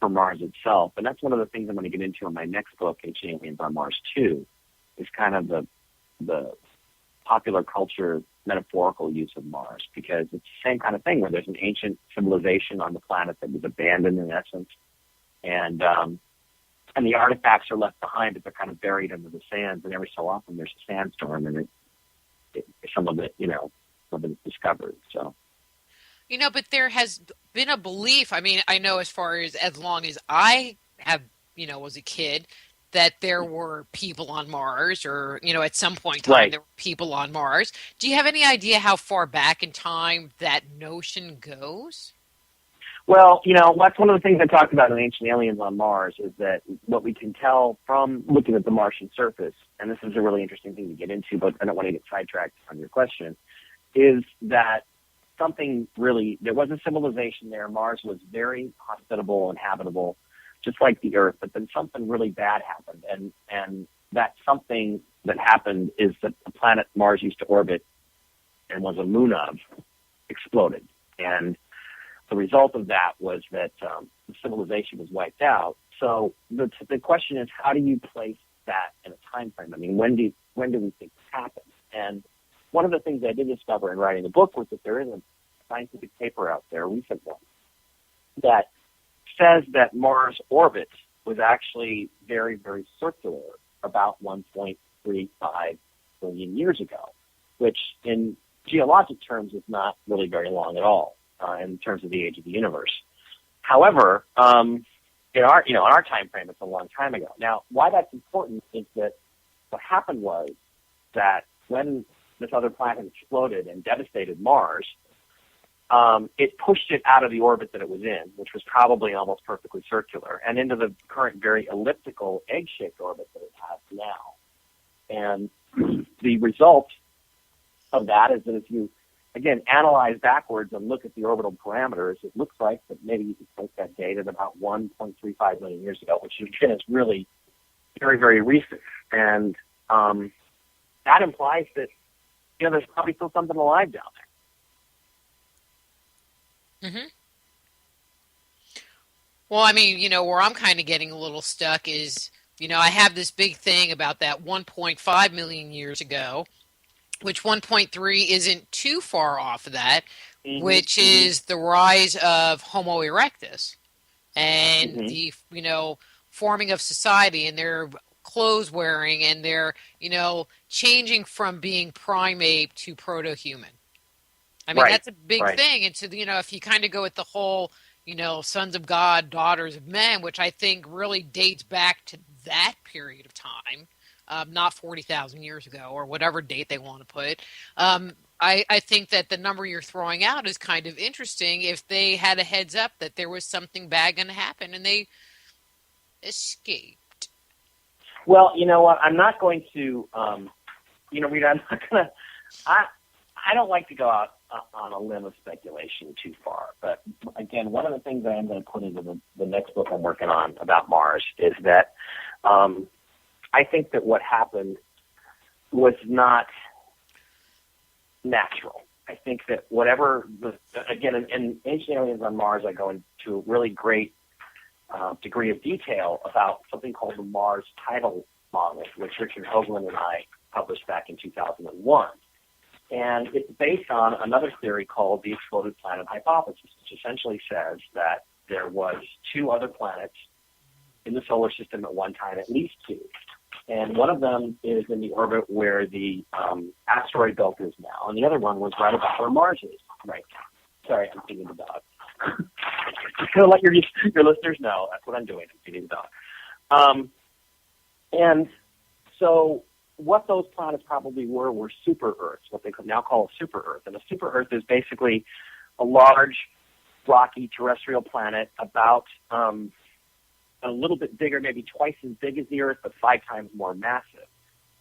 for Mars itself. And that's one of the things I'm going to get into in my next book, Ancient Aliens on Mars 2, is kind of the popular culture metaphorical use of Mars, because it's the same kind of thing where there's an ancient civilization on the planet that was abandoned in essence, and the artifacts are left behind, but they're kind of buried under the sands. And every so often, there's a sandstorm, and some of it is discovered. So, but there has been a belief. I mean, I know as long as I have, was a kid, that there were people on Mars, or at some point in time there were people on Mars. Do you have any idea how far back in time that notion goes? Well, that's one of the things I talked about in Ancient Aliens on Mars, is that what we can tell from looking at the Martian surface, and this is a really interesting thing to get into, but I don't want to get sidetracked on your question, is that there was a civilization there. Mars was very hospitable and habitable, just like the Earth, but then something really bad happened. And that something that happened is that the planet Mars used to orbit and was a moon of exploded. And the result of that was that the civilization was wiped out. So the question is, how do you place that in a time frame? I mean, when do we think this happened? And one of the things I did discover in writing the book was that there is a scientific paper out there, a recent one, that says that Mars' orbit was actually very, very circular, about 1.35 billion years ago, which in geologic terms is not really very long at all in terms of the age of the universe. However, in our time frame, it's a long time ago. Now, why that's important is that what happened was that when this other planet exploded and devastated Mars, it pushed it out of the orbit that it was in, which was probably almost perfectly circular, and into the current very elliptical, egg-shaped orbit that it has now. And the result of that is that if you, again, analyze backwards and look at the orbital parameters, it looks like that maybe you could take that date at about 1.35 million years ago, which again is really very, very recent. And that implies that, there's probably still something alive down there. Mm-hmm. Well, I mean, where I'm kind of getting a little stuck is, I have this big thing about that 1.5 million years ago, which 1.3 isn't too far off of that, which is the rise of Homo erectus and the, forming of society and their clothes wearing and their, changing from being primate to proto-human. I mean, that's a big thing. And so, if you kind of go with the whole, sons of God, daughters of men, which I think really dates back to that period of time, not 40,000 years ago or whatever date they want to put. I think that the number you're throwing out is kind of interesting if they had a heads up that there was something bad going to happen and they escaped. Well, you know what? I'm not going to, Rita, I'm not going to, I don't like to go out on a limb of speculation too far. But again, one of the things I am going to put into the next book I'm working on about Mars is that I think that what happened was not natural. I think that whatever, again, in Ancient Aliens on Mars, I go into a really great degree of detail about something called the Mars tidal model, which Richard Hoagland and I published back in 2001. And it's based on another theory called the exploded planet hypothesis, which essentially says that there was two other planets in the solar system at one time, at least two. And one of them is in the orbit where the asteroid belt is now, and the other one was right about where Mars is right now. Sorry, I'm feeding the dog. Just going to let your listeners know that's what I'm doing. I'm feeding the dog. And so what those planets probably were super Earths, what they could now call a super Earth. And a super Earth is basically a large, rocky terrestrial planet about a little bit bigger, maybe twice as big as the Earth, but 5 times more massive.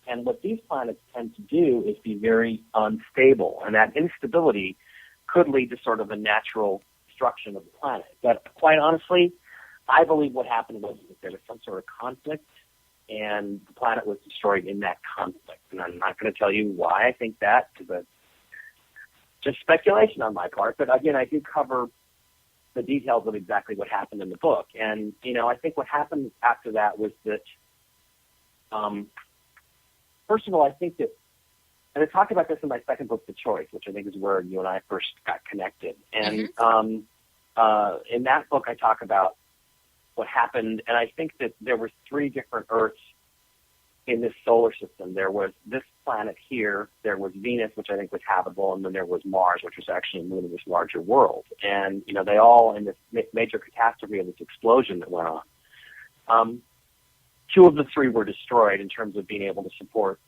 And what these planets tend to do is be very unstable, and that instability could lead to sort of a natural destruction of the planet. But quite honestly, I believe what happened was that there was some sort of conflict, and the planet was destroyed in that conflict. And I'm not going to tell you why I think that, because it's just speculation on my part. But again, I do cover the details of exactly what happened in the book. And, I think what happened after that was that, first of all, I think that, and I talk about this in my second book, The Choice, which I think is where you and I first got connected. And in that book, I talk about what happened, and I think that there were 3 different Earths in this solar system. There was this planet here, there was Venus, which I think was habitable, and then there was Mars, which was actually a moon of this larger world. And, they all, in this major catastrophe of this explosion that went on, 2 of the 3 were destroyed in terms of being able to support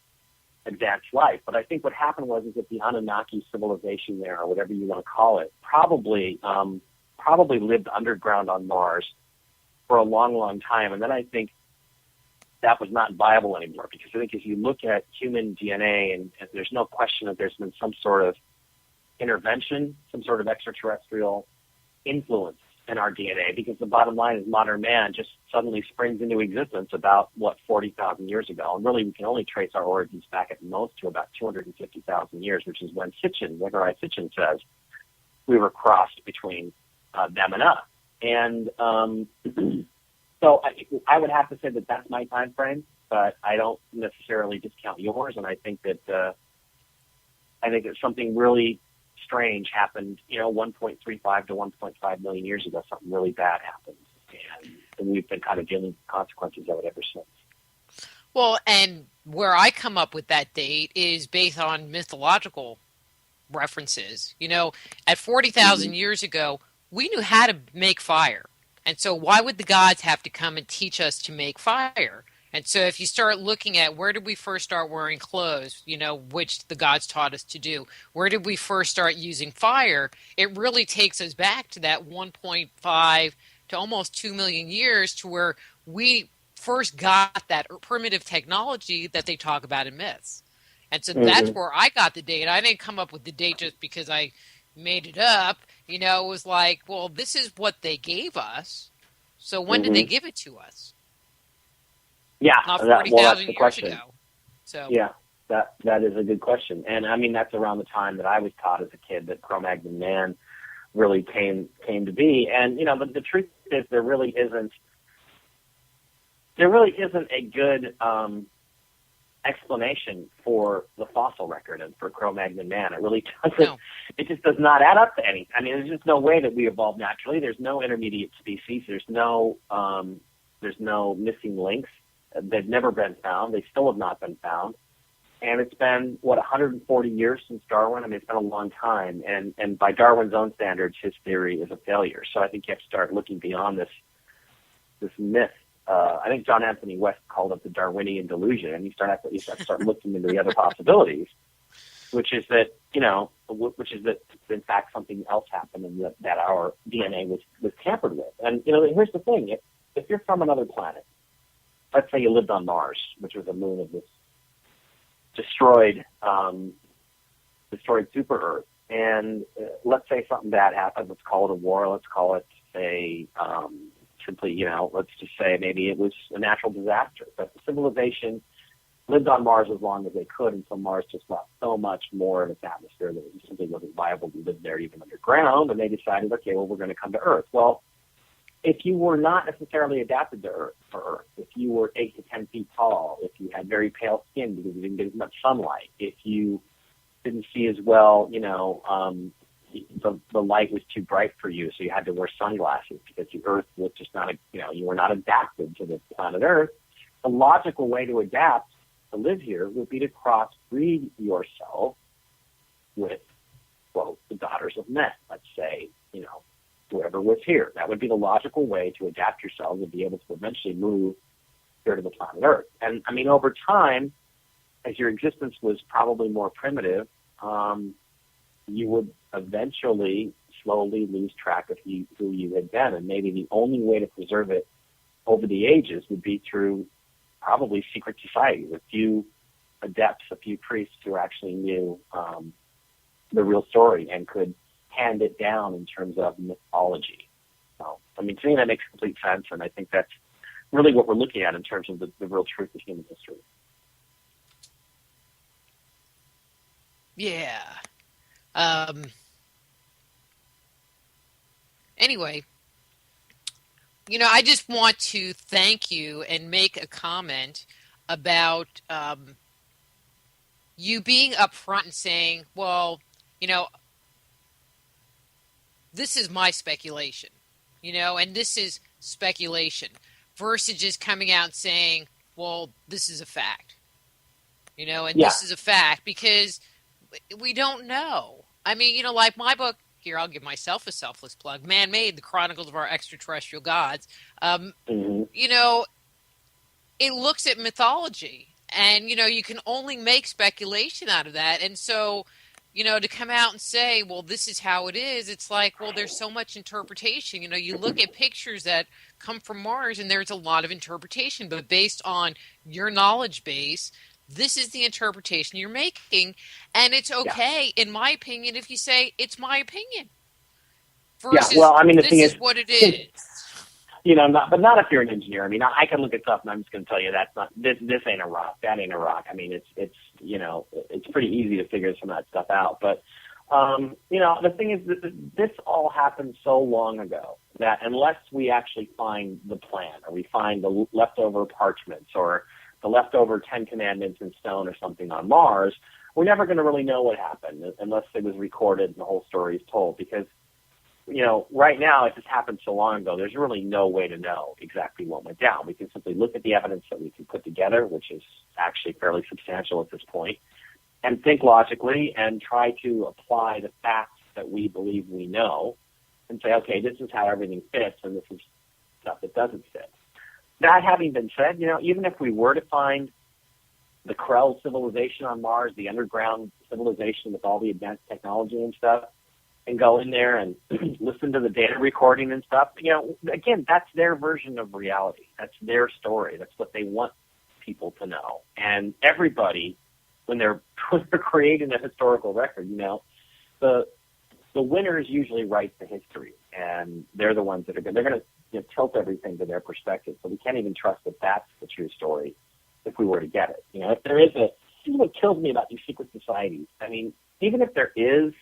advanced life. But I think what happened was that the Anunnaki civilization there, or whatever you want to call it, probably lived underground on Mars for a long, long time. And then I think that was not viable anymore, because I think if you look at human DNA, and there's no question that there's been some sort of intervention, some sort of extraterrestrial influence in our DNA, because the bottom line is modern man just suddenly springs into existence about, 40,000 years ago. And really, we can only trace our origins back at most to about 250,000 years, which is when Zechariah Sitchin says we were crossed between them and us. And so I would have to say that that's my time frame, but I don't necessarily discount yours. And I think that something really strange happened, 1.35 to 1.5 million years ago. Something really bad happened, and we've been kind of dealing with the consequences of it ever since. Well, and where I come up with that date is based on mythological references. At 40,000 Hmm. years ago, we knew how to make fire. And so why would the gods have to come and teach us to make fire? And so if you start looking at where did we first start wearing clothes, which the gods taught us to do, where did we first start using fire? It really takes us back to that 1.5 to almost 2 million years to where we first got that primitive technology that they talk about in myths. And so that's Hmm. where I got the date. I didn't come up with the date just because I made it up. It was like, well, this is what they gave us. So when did they Hmm. give it to us? Yeah, Not well, that's 40,000 the years question. ago. So, Yeah, that is a good question, and I mean that's around the time that I was taught as a kid that Cro-Magnon man really came to be. And the truth is there really isn't a good explanation for the fossil record and for Cro-Magnon man. It really doesn't. no. It just does not add up to anything. I mean, there's just no way that we evolved naturally. There's no intermediate species. There's no missing links. They've never been found. They still have not been found. And it's been, 140 years since Darwin? I mean, it's been a long time. And by Darwin's own standards, his theory is a failure. So I think you have to start looking beyond this myth. I think John Anthony West called it the Darwinian delusion. And you have to start looking into the other possibilities, which is that, in fact, something else happened and that our DNA was tampered with. And, here's the thing. If you're from another planet, let's say you lived on Mars, which was a moon of this destroyed super Earth, and let's say something bad happened. Let's call it a war. Let's call it simply, let's just say maybe it was a natural disaster. But the civilization lived on Mars as long as they could until Mars just lost so much more of its atmosphere that it simply wasn't viable to live there even underground. And they decided, okay, well, we're going to come to Earth. Well, if you were not necessarily adapted to Earth, if you were 8 to 10 feet tall, if you had very pale skin because you didn't get as much sunlight, if you didn't see as well, the light was too bright for you, so you had to wear sunglasses because the Earth was just not, you were not adapted to the planet Earth. The logical way to adapt to live here would be to crossbreed yourself with, quote, the daughters of men. Let's say, whoever was here. That would be the logical way to adapt yourself and be able to eventually move here to the planet Earth. And I mean, over time, as your existence was probably more primitive, you would eventually slowly lose track of who you had been. And maybe the only way to preserve it over the ages would be through probably secret societies, a few adepts, a few priests who actually knew the real story and could hand it down in terms of mythology. So, I mean, to me, that makes complete sense, and I think that's really what we're looking at in terms of the real truth of human history. Yeah. Anyway, I just want to thank you and make a comment about you being upfront and saying, well, this is my speculation, and this is speculation versus just coming out and saying, well, this is a fact, and this is a fact because we don't know. I mean, like my book here, I'll give myself a selfless plug, Man-Made, The Chronicles of Our Extraterrestrial Gods. It looks at mythology and, you can only make speculation out of that. And so, to come out and say, well, this is how it is, it's like, well, there's so much interpretation. You look at pictures that come from Mars and there's a lot of interpretation, but based on your knowledge base, this is the interpretation you're making. And it's okay, in my opinion, if you say, it's my opinion. Versus, well, I mean, the this thing is what it is. Not if you're an engineer. I mean, I can look at stuff and I'm just going to tell you that's not, this ain't a rock, that ain't a rock. I mean, it's pretty easy to figure some of that stuff out. But, the thing is that this all happened so long ago that unless we actually find the plan or we find the leftover parchments or the leftover 10 Commandments in stone or something on Mars, we're never going to really know what happened unless it was recorded and the whole story is told, because right now it just happened so long ago. There's really no way to know exactly what went down. We can simply look at the evidence that we can put together, which is actually fairly substantial at this point, and think logically and try to apply the facts that we believe we know and say, okay, this is how everything fits and this is stuff that doesn't fit. That having been said, even if we were to find the Krell civilization on Mars, the underground civilization with all the advanced technology and stuff, and go in there and listen to the data recording and stuff, again, that's their version of reality. That's their story. That's what they want people to know. And everybody, when they're creating a historical record, the winners usually write the history, and they're the ones that they're going to tilt everything to their perspective. So we can't even trust that that's the true story if we were to get it. If there is this is what kills me about these secret societies. I mean, even if there is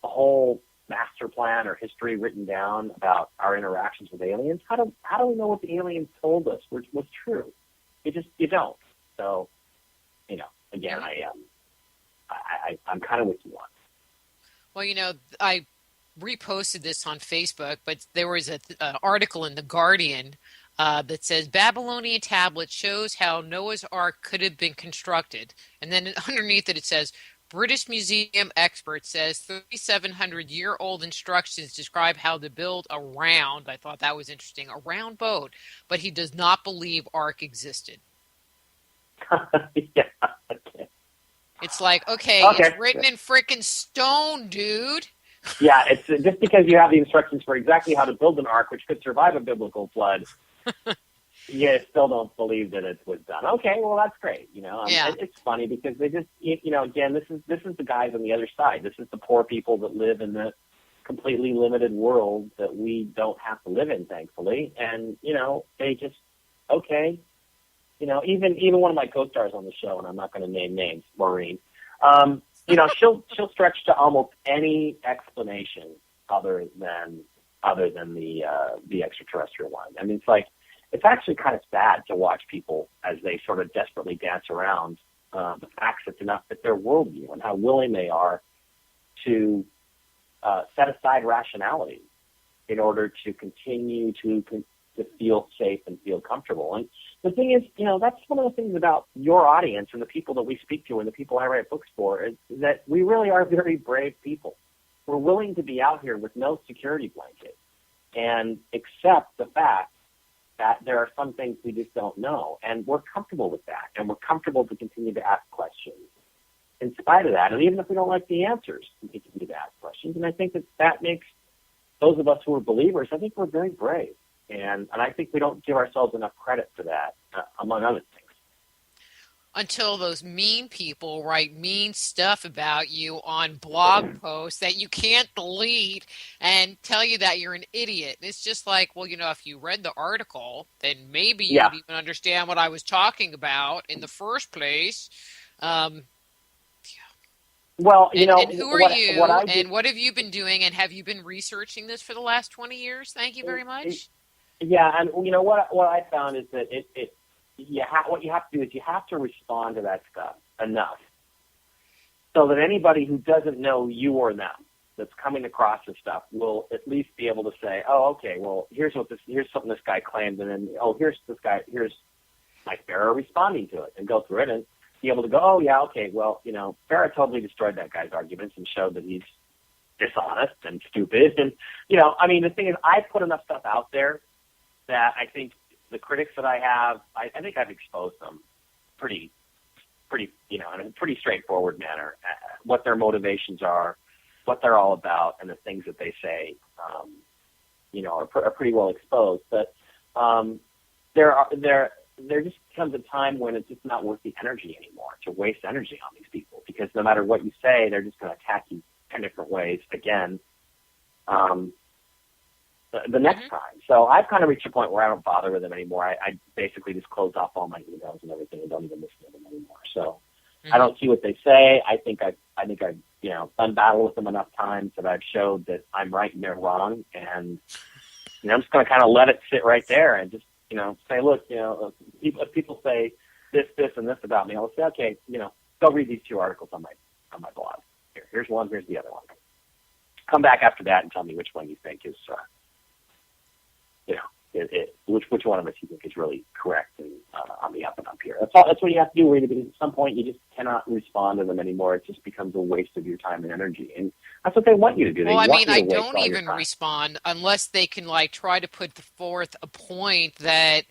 a whole master plan or history written down about our interactions with aliens, how do we know what the aliens told us was true? You don't. So, again, I'm kind of with you on. Well, I reposted this on Facebook, but there was an article in The Guardian that says Babylonian tablet shows how Noah's Ark could have been constructed. And then underneath it says, British Museum expert says 3,700-year-old instructions describe how to build a round, I thought that was interesting, a round boat, but he does not believe Ark existed. Yeah, okay. It's like, it's written in frickin' stone, dude. Yeah, it's just because you have the instructions for exactly how to build an ark, which could survive a biblical flood, you still don't believe that it was done. Okay, well, that's great. It's funny because they just, again, this is the guys on the other side. This is the poor people that live in the completely limited world that we don't have to live in, thankfully. And, they just, okay. Even one of my co-stars on the show, and I'm not going to name names, Maureen, she'll stretch to almost any explanation other than the extraterrestrial one. I mean, it's actually kind of sad to watch people as they sort of desperately dance around the facts that do not fit their worldview and how willing they are to set aside rationality in order to continue to feel safe and feel comfortable. And the thing is, that's one of the things about your audience and the people that we speak to and the people I write books for is that we really are very brave people. We're willing to be out here with no security blanket and accept the fact that there are some things we just don't know. And we're comfortable with that. And we're comfortable to continue to ask questions in spite of that. And even if we don't like the answers, we continue to ask questions. And I think that makes those of us who are believers, I think we're very brave. And I think we don't give ourselves enough credit for that, among other things. Until those mean people write mean stuff about you on blog posts that you can't delete and tell you that you're an idiot. It's just like, well, if you read the article, then maybe you'd even understand what I was talking about in the first place. Well, and who are you? And what have you been doing? And have you been researching this for the last 20 years? Thank you very much. Yeah, and what I found is that what you have to do is you have to respond to that stuff enough so that anybody who doesn't know you or them that's coming across this stuff will at least be able to say, oh, okay, well, here's something this guy claimed, and then, here's Mike Barra responding to it, and go through it and be able to go, oh, yeah, okay, well, Barra totally destroyed that guy's arguments and showed that he's dishonest and stupid. And, the thing is, I put enough stuff out there that I think the critics that I have, I think I've exposed them pretty, in a pretty straightforward manner, what their motivations are, what they're all about, and the things that they say, are pretty well exposed. But there just comes a time when it's just not worth the energy anymore to waste energy on these people, because no matter what you say, they're just going to attack you 10 different ways again. The next time. So I've kind of reached a point where I don't bother with them anymore. I basically just close off all my emails and everything and don't even listen to them anymore. So I don't see what they say. I think I've done battle with them enough times that I've showed that I'm right and they're wrong. And, I'm just going to kind of let it sit right there and just, say, look, if people say this, and this about me, I'll say, okay, go read these two articles on my blog. Here's one, here's the other one. come back after that and tell me which one you think is, which one of us you think is really correct and on the up and up here. That's what you have to do, really, because at some point you just cannot respond to them anymore. It just becomes a waste of your time and energy, and that's what they want you to do. Well, I mean, I don't even respond unless they can try to put forth a point that,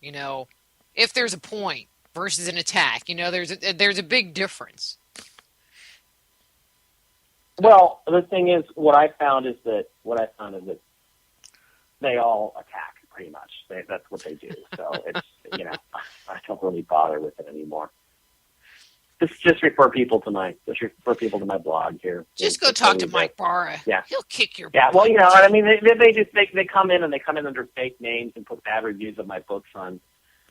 if there's a point versus an attack, there's a big difference. Well, the thing is, what I found is that they all attack pretty much. That's what they do. So it's, I don't really bother with it anymore. Just refer people to my blog here. Just go talk to Mike Barra. Yeah, he'll kick your butt. Well, I mean, they come in under fake names and put bad reviews of my books on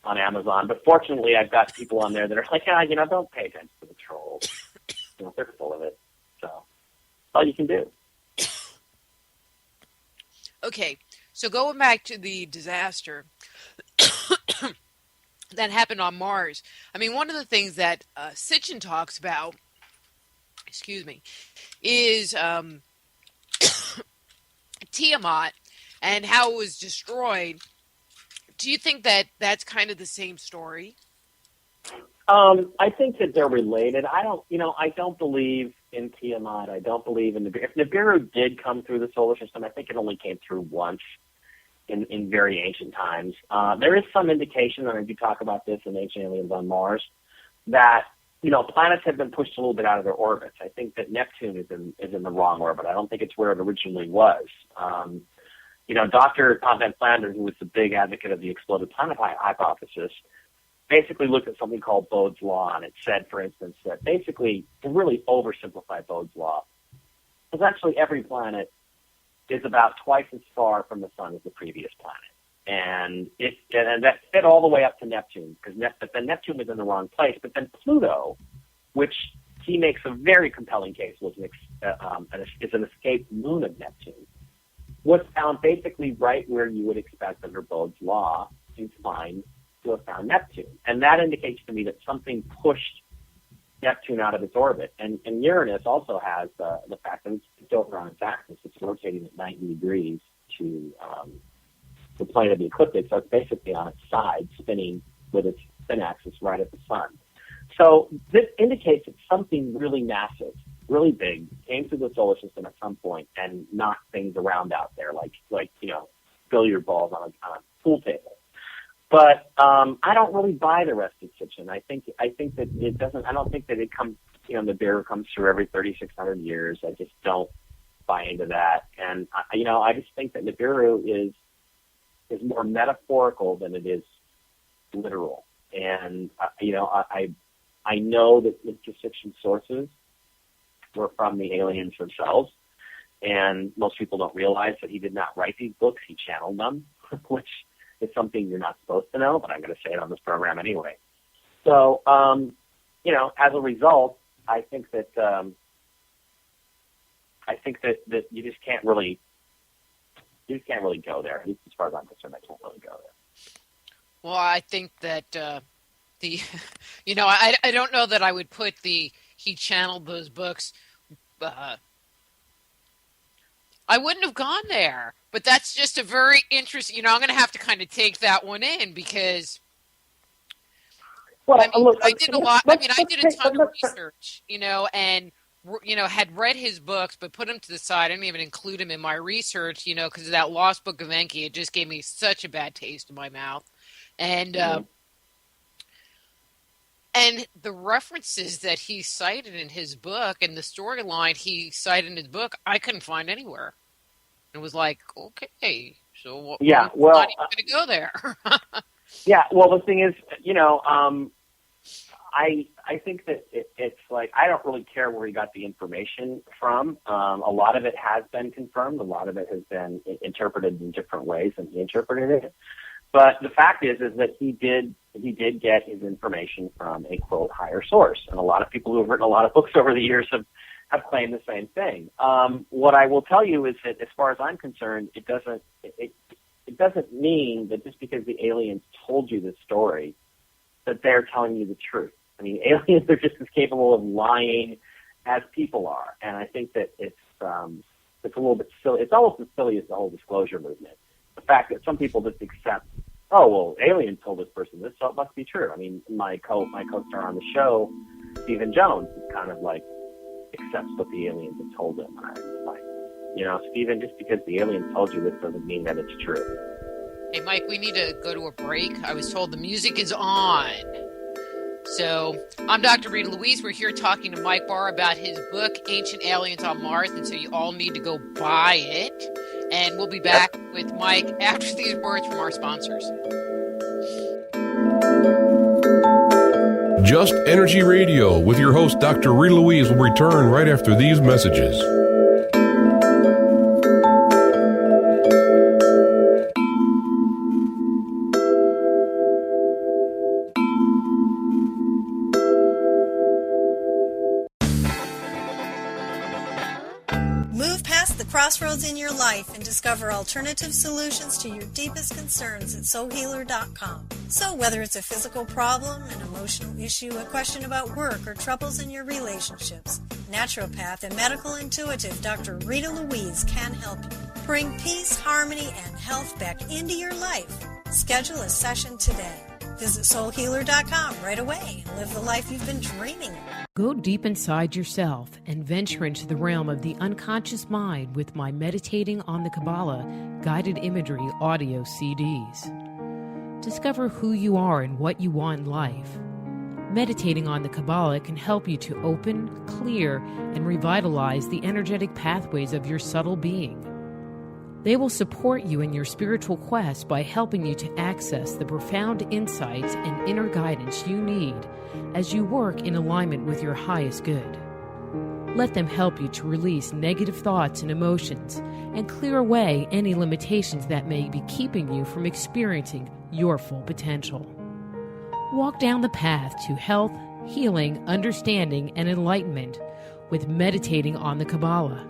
Amazon. But fortunately, I've got people on there that are like, don't pay attention to the trolls. They're full of it. So that's all you can do. Okay, so going back to the disaster that happened on Mars. I mean, one of the things that Sitchin talks about, is Tiamat and how it was destroyed. Do you think that that's kind of the same story? I think that they're related. I don't believe in Tiamat. I don't believe in Nibiru. If Nibiru did come through the solar system, I think it only came through once in very ancient times. There is some indication, and I do talk about this in Ancient Aliens on Mars, that planets have been pushed a little bit out of their orbits. I think that Neptune is in the wrong orbit. I don't think it's where it originally was. Dr. Tom Van Flanders, who was the big advocate of the exploded planet hypothesis, basically looked at something called Bode's Law, and it said, for instance, that basically, to really oversimplify Bode's Law, essentially every planet is about twice as far from the sun as the previous planet. And that fit all the way up to Neptune, but then Neptune was in the wrong place. But then Pluto, which he makes a very compelling case, is an escaped moon of Neptune, was found basically right where you would expect under Bode's Law to have found Neptune. And that indicates to me that something pushed Neptune out of its orbit. And Uranus also has the fact that it's over on its axis. It's rotating at 90 degrees to the plane of the ecliptic, so it's basically on its side, spinning with its spin axis right at the sun. So this indicates that something really massive, really big, came through the solar system at some point and knocked things around out there, like billiard balls on a pool table. But I don't really buy the rest of Sitchin. I think that it doesn't. I don't think that it comes. Nibiru comes through every 3,600 years. I just don't buy into that. And I just think that Nibiru is more metaphorical than it is literal. And I know that Mr. Sitchin's sources were from the aliens themselves, and most people don't realize that he did not write these books. He channeled them, which is something you're not supposed to know, but I'm going to say it on this program anyway. So, as a result, I think that you just can't really go there. At least as far as I'm concerned, I can't really go there. Well, I think that I don't know that I would put he channeled those books. I wouldn't have gone there, but that's just a very interesting. I'm going to have to kind of take that one in because. Well, I did a lot. I did a ton of research, and had read his books, but put them to the side. I didn't even include him in my research, because of that Lost Book of Enki. It just gave me such a bad taste in my mouth, and and the references that he cited in his book and the storyline he cited in his book, I couldn't find anywhere. It was like, okay, so I'm not even going to go there. Yeah, well, the thing is, I think that it's like, I don't really care where he got the information from. A lot of it has been confirmed. A lot of it has been interpreted in different ways than he interpreted it. But the fact is that he did get his information from a, quote, higher source. And a lot of people who have written a lot of books over the years have claimed the same thing. What I will tell you is that as far as I'm concerned, it doesn't mean that just because the aliens told you this story that they're telling you the truth. I mean, aliens are just as capable of lying as people are. And I think that it's a little bit silly. It's almost as silly as the whole disclosure movement. The fact that some people just accept, oh, well, aliens told this person this, so it must be true. I mean, my co-star on the show, Stephen Jones, is kind of like accepts what the aliens have told him. And I'm like, Stephen, just because the aliens told you this doesn't mean that it's true. Hey, Mike, we need to go to a break. I was told the music is on. So I'm Dr. Rita Louise. We're here talking to Mike Barr about his book, Ancient Aliens on Mars. And so you all need to go buy it. And we'll be back with Mike after these words from our sponsors. Just Energy Radio with your host, Dr. Rita Louise, will return right after these messages. Crossroads in your life and discover alternative solutions to your deepest concerns at soulhealer.com. So whether it's a physical problem, an emotional issue, a question about work, or troubles in your relationships, naturopath and medical intuitive Dr. Rita Louise can help you. Bring peace, harmony, and health back into your life. Schedule a session today. Visit soulhealer.com right away and live the life you've been dreaming of. Go deep inside yourself and venture into the realm of the unconscious mind with my Meditating on the Kabbalah guided imagery audio CDs. Discover who you are and what you want in life. Meditating on the Kabbalah can help you to open, clear, and revitalize the energetic pathways of your subtle being. They will support you in your spiritual quest by helping you to access the profound insights and inner guidance you need as you work in alignment with your highest good. Let them help you to release negative thoughts and emotions and clear away any limitations that may be keeping you from experiencing your full potential. Walk down the path to health, healing, understanding, and enlightenment with Meditating on the Kabbalah.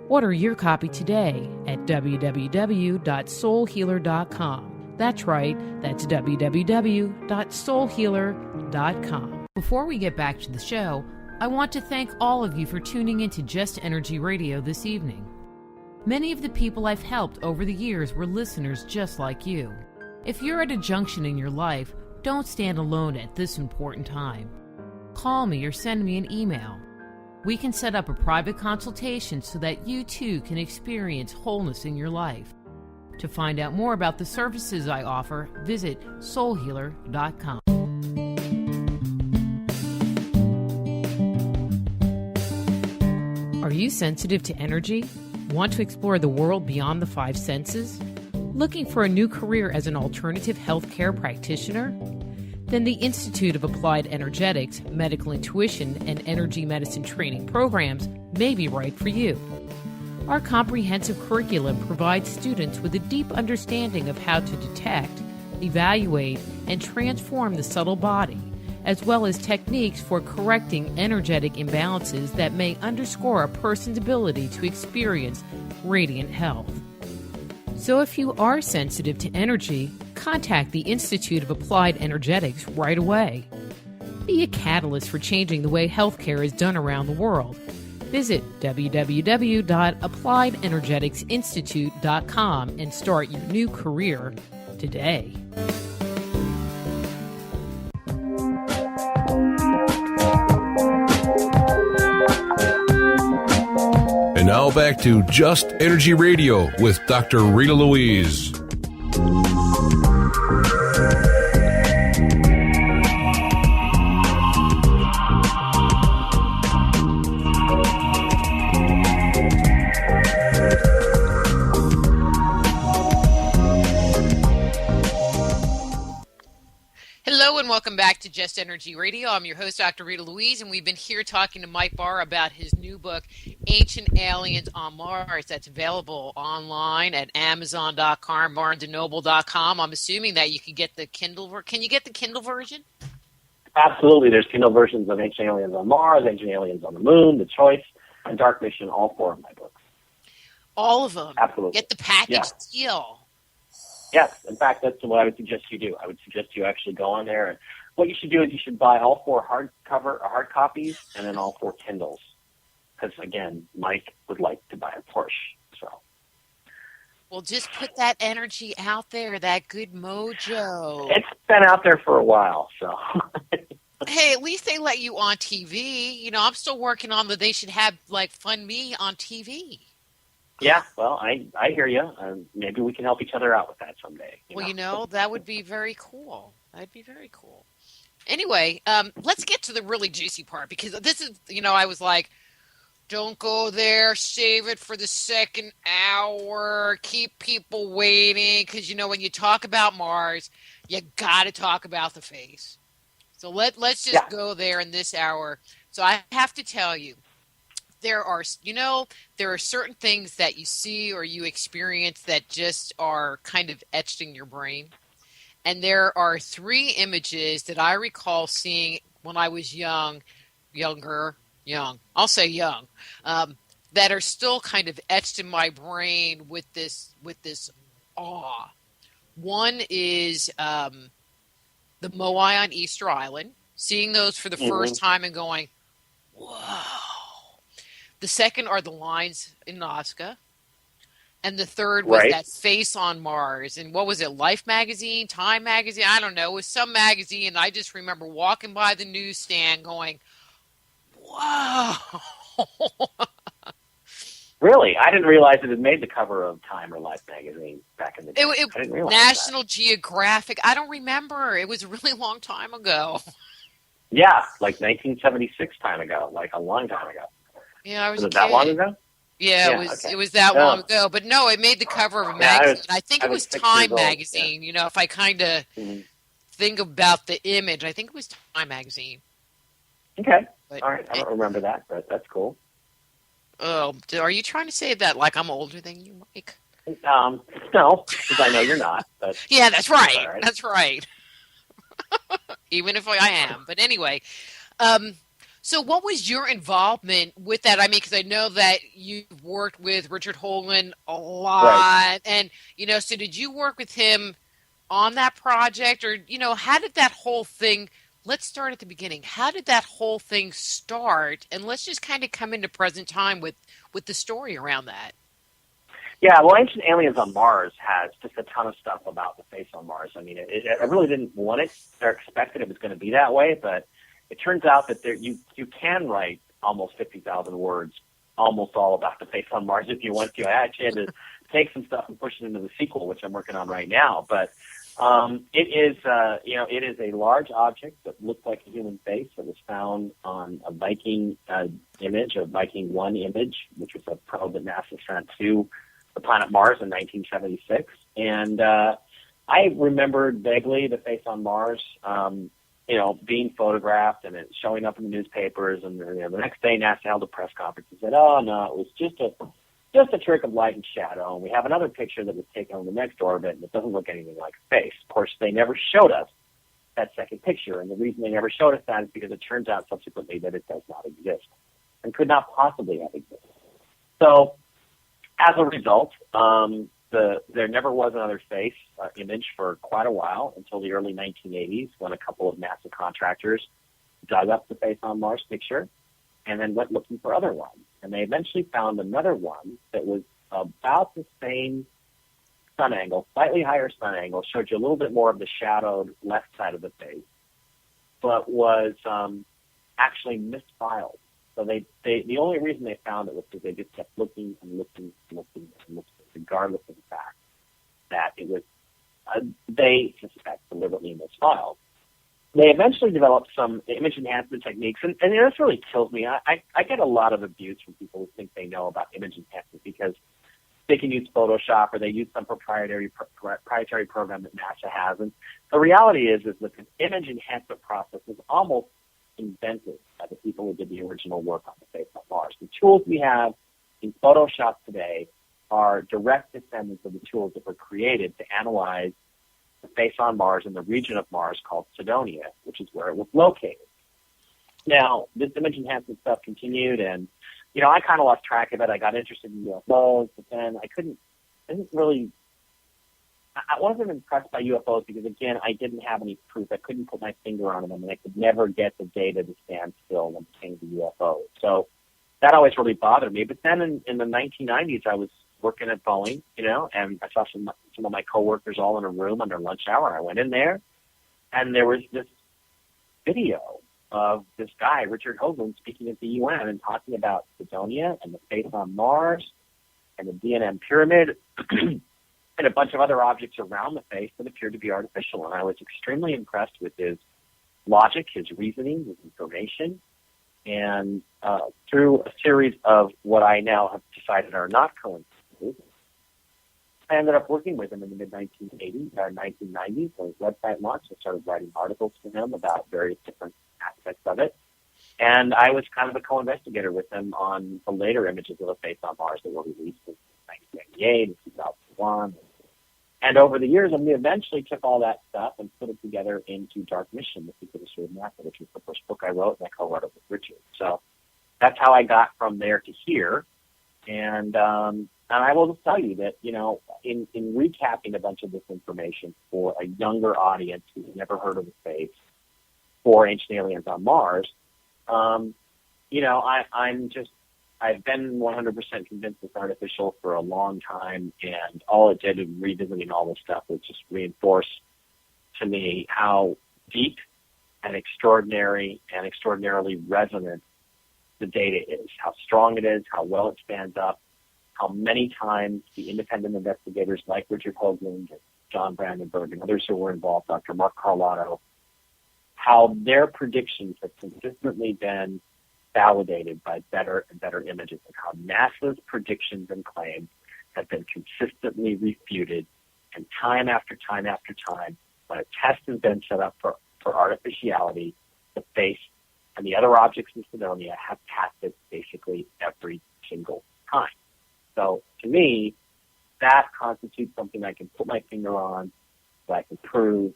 Order your copy today at www.soulhealer.com. That's right, that's www.soulhealer.com. Before we get back to the show, I want to thank all of you for tuning into Just Energy Radio this evening. Many of the people I've helped over the years were listeners just like you. If you're at a junction in your life, don't stand alone at this important time. Call me or send me an email. We can set up a private consultation so that you too can experience wholeness in your life. To find out more about the services I offer, visit soulhealer.com. Are you sensitive to energy? Want to explore the world beyond the five senses? Looking for a new career as an alternative healthcare practitioner? Then the Institute of Applied Energetics, Medical Intuition, and Energy Medicine training programs may be right for you. Our comprehensive curriculum provides students with a deep understanding of how to detect, evaluate, and transform the subtle body, as well as techniques for correcting energetic imbalances that may underscore a person's ability to experience radiant health. So if you are sensitive to energy, contact the Institute of Applied Energetics right away. Be a catalyst for changing the way healthcare is done around the world. Visit www.appliedenergeticsinstitute.com and start your new career today. And now back to Just Energy Radio with Dr. Rita Louise. Hello and welcome back to Just Energy Radio. I'm your host, Dr. Rita Louise, and we've been here talking to Mike Barr about his new book, Ancient Aliens on Mars. That's available online at Amazon.com, BarnesandNoble.com. I'm assuming that you can get the Kindle. Can you get the Kindle version? Absolutely. There's Kindle versions of Ancient Aliens on Mars, Ancient Aliens on the Moon, The Choice, and Dark Mission, all four of my books. All of them? Absolutely. Get the package deal. Yes. In fact, that's what I would suggest you do. I would suggest you actually go on there. And what you should do is you should buy all four hard copies and then all four Kindles. because again, Mike would like to buy a Porsche. So. Well, just put that energy out there, that good mojo. It's been out there for a while, so. Hey, at least they let you on TV. You know, I'm still working on they should have like Fund Me on TV. Yeah, well, I hear you. Maybe we can help each other out with that someday. Well, that would be very cool. That'd be very cool. Anyway, let's get to the really juicy part, because this is, I was like, don't go there, save it for the second hour, keep people waiting, because, when you talk about Mars, you got to talk about the face. So let's just go there in this hour. So I have to tell you, there are certain things that you see or you experience that just are kind of etched in your brain. And there are 3 images that I recall seeing when I was young, I'll say young, that are still kind of etched in my brain with this awe. One is the Moai on Easter Island, seeing those for the first time and going, whoa. The second are the lines in Nazca. And the third was that face on Mars. And what was it, Life magazine, Time magazine? I don't know. It was some magazine. And I just remember walking by the newsstand going, whoa. Really? I didn't realize it had made the cover of Time or Life magazine back in the day. I didn't realize National Geographic. I don't remember. It was a really long time ago. Yeah, like 1976 time ago, like a long time ago. Yeah, I was it that long ago? Yeah, it was that long ago. But no, it made the cover of a magazine. I think it was Time magazine. Yeah. If I kind of think about the image, I think it was Time magazine. Okay. But all right. I don't remember that, but that's cool. Oh, are you trying to say that like I'm older than you, Mike? No, because I know you're not. But yeah, that's right. That's right. Even if I am. But anyway, so what was your involvement with that? I mean, because I know that you've worked with Richard Hoagland a lot. Right. And, so did you work with him on that project? Or, how did that whole thing, let's start at the beginning. How did that whole thing start? And let's just kind of come into present time with the story around that. Yeah, well, Ancient Aliens on Mars has just a ton of stuff about the face on Mars. I mean, I really didn't want it or expected it was going to be that way, but it turns out that you can write almost 50,000 words, almost all about the face on Mars if you want to. I actually had to take some stuff and push it into the sequel, which I'm working on right now. But it is a large object that looked like a human face that was found on a Viking image, a Viking 1 image, which was a probe that NASA sent to the planet Mars in 1976. And I remembered vaguely the face on Mars, being photographed and it showing up in the newspapers. And the next day, NASA held a press conference and said, "Oh no, it was just a trick of light and shadow. And we have another picture that was taken on the next orbit, and it doesn't look anything like a face." Of course, they never showed us that second picture, and the reason they never showed us that is because it turns out subsequently that it does not exist and could not possibly have existed. So, as a result, there never was another face image for quite a while until the early 1980s when a couple of NASA contractors dug up the face on Mars picture and then went looking for other ones. And they eventually found another one that was about the same sun angle, slightly higher sun angle, showed you a little bit more of the shadowed left side of the face, but was actually misfiled. So the only reason they found it was because they just kept looking and looking and looking and looking, regardless of the fact that it was, they suspect, deliberately misfiled. They eventually developed some image enhancement techniques, and this really kills me. I get a lot of abuse from people who think they know about image enhancement because they can use Photoshop or they use some proprietary program that NASA has. And the reality is that the image enhancement process was almost invented by the people who did the original work on the face of Mars. The tools we have in Photoshop today are direct descendants of the tools that were created to analyze the face on Mars in the region of Mars called Cydonia, which is where it was located. Now, this image enhancement stuff continued, and, I kind of lost track of it. I got interested in UFOs, but then I wasn't impressed by UFOs because, again, I didn't have any proof. I couldn't put my finger on them, and I could never get the data to stand still when it came to UFOs. So that always really bothered me. But then in the 1990s, I was working at Boeing, and I saw some of my coworkers all in a room under lunch hour. I went in there, and there was this video of this guy, Richard Hoagland, speaking at the UN and talking about Cydonia and the face on Mars and the DNM pyramid and a bunch of other objects around the face that appeared to be artificial. And I was extremely impressed with his logic, his reasoning, his information. And through a series of what I now have decided are not coincidences, I ended up working with him in the mid-1980s, 1990s, when his website launched. I started writing articles for him about various different aspects of it. And I was kind of a co-investigator with him on the later images of the face on Mars that were released in 1998 and 2001. And over the years, we eventually took all that stuff and put it together into Dark Mission, The Secret History of NASA, which was the first book I wrote, and I co-wrote it with Richard. So that's how I got from there to here. And I will just tell you that, in recapping a bunch of this information for a younger audience who's never heard of the space for Ancient Aliens on Mars, I've been 100% convinced it's artificial for a long time, and all it did in revisiting all this stuff was just reinforce to me how deep and extraordinary and extraordinarily resonant the data is, how strong it is, how well it stands up, how many times the independent investigators like Richard Hoagland and John Brandenburg and others who were involved, Dr. Mark Carlotto, how their predictions have consistently been validated by better and better images, and how NASA's predictions and claims have been consistently refuted, and time after time after time, when a test has been set up for artificiality, the face and the other objects in Cydonia have passed it basically every single time. So to me, that constitutes something I can put my finger on, that I can prove,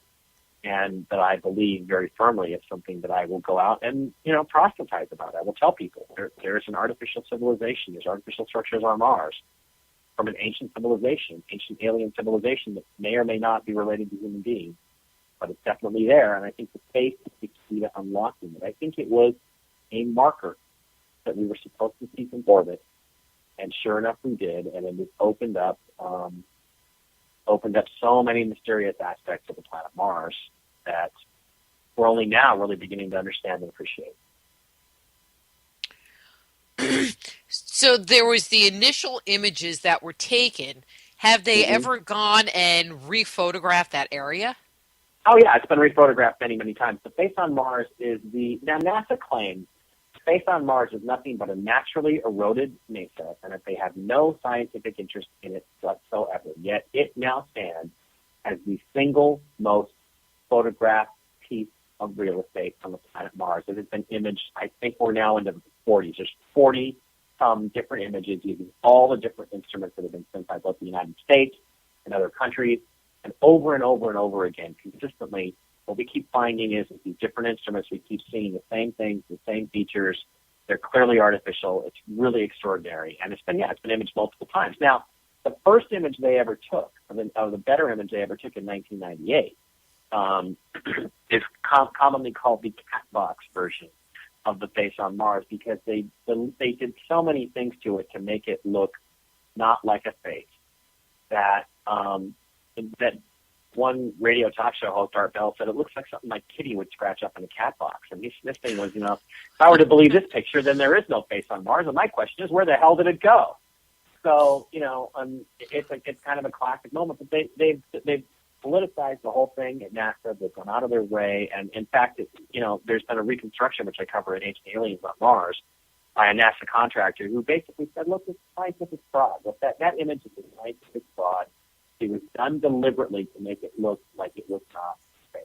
and that I believe very firmly is something that I will go out and, proselytize about. I will tell people there is an artificial civilization. There's artificial structures on Mars from an ancient civilization, ancient alien civilization that may or may not be related to human beings, but it's definitely there. And I think the face is the key to unlocking it. I think it was a marker that we were supposed to see from orbit, and sure enough, we did, and it just opened up so many mysterious aspects of the planet Mars that we're only now really beginning to understand and appreciate. So there was the initial images that were taken. Have they ever gone and rephotographed that area? Oh, yeah, it's been rephotographed many, many times. The face on Mars is now NASA claims space on Mars is nothing but a naturally eroded mesa, and that they have no scientific interest in it whatsoever. Yet it now stands as the single most photographed piece of real estate on the planet Mars. It has been imaged, I think we're now into the 40s. There's 40 different images using all the different instruments that have been sent by both the United States and other countries, and over and over and over again, consistently, what we keep finding is with these different instruments, we keep seeing the same things, the same features. They're clearly artificial. It's really extraordinary. And it's been imaged multiple times. Now, the first image they ever took, or the better image they ever took in 1998, is commonly called the cat box version of the face on Mars, because they did so many things to it to make it look not like a face that one radio talk show host, Art Bell, said it looks like something my kitty would scratch up in a cat box. And this thing was, if I were to believe this picture, then there is no face on Mars. And my question is, where the hell did it go? So, it's kind of a classic moment. But they've politicized the whole thing at NASA. They've gone out of their way. And in fact, there's been a reconstruction, which I cover in Ancient Aliens on Mars, by a NASA contractor who basically said, look, it's scientific fraud. Look, that image is a scientific fraud. It was done deliberately to make it look like it was not space.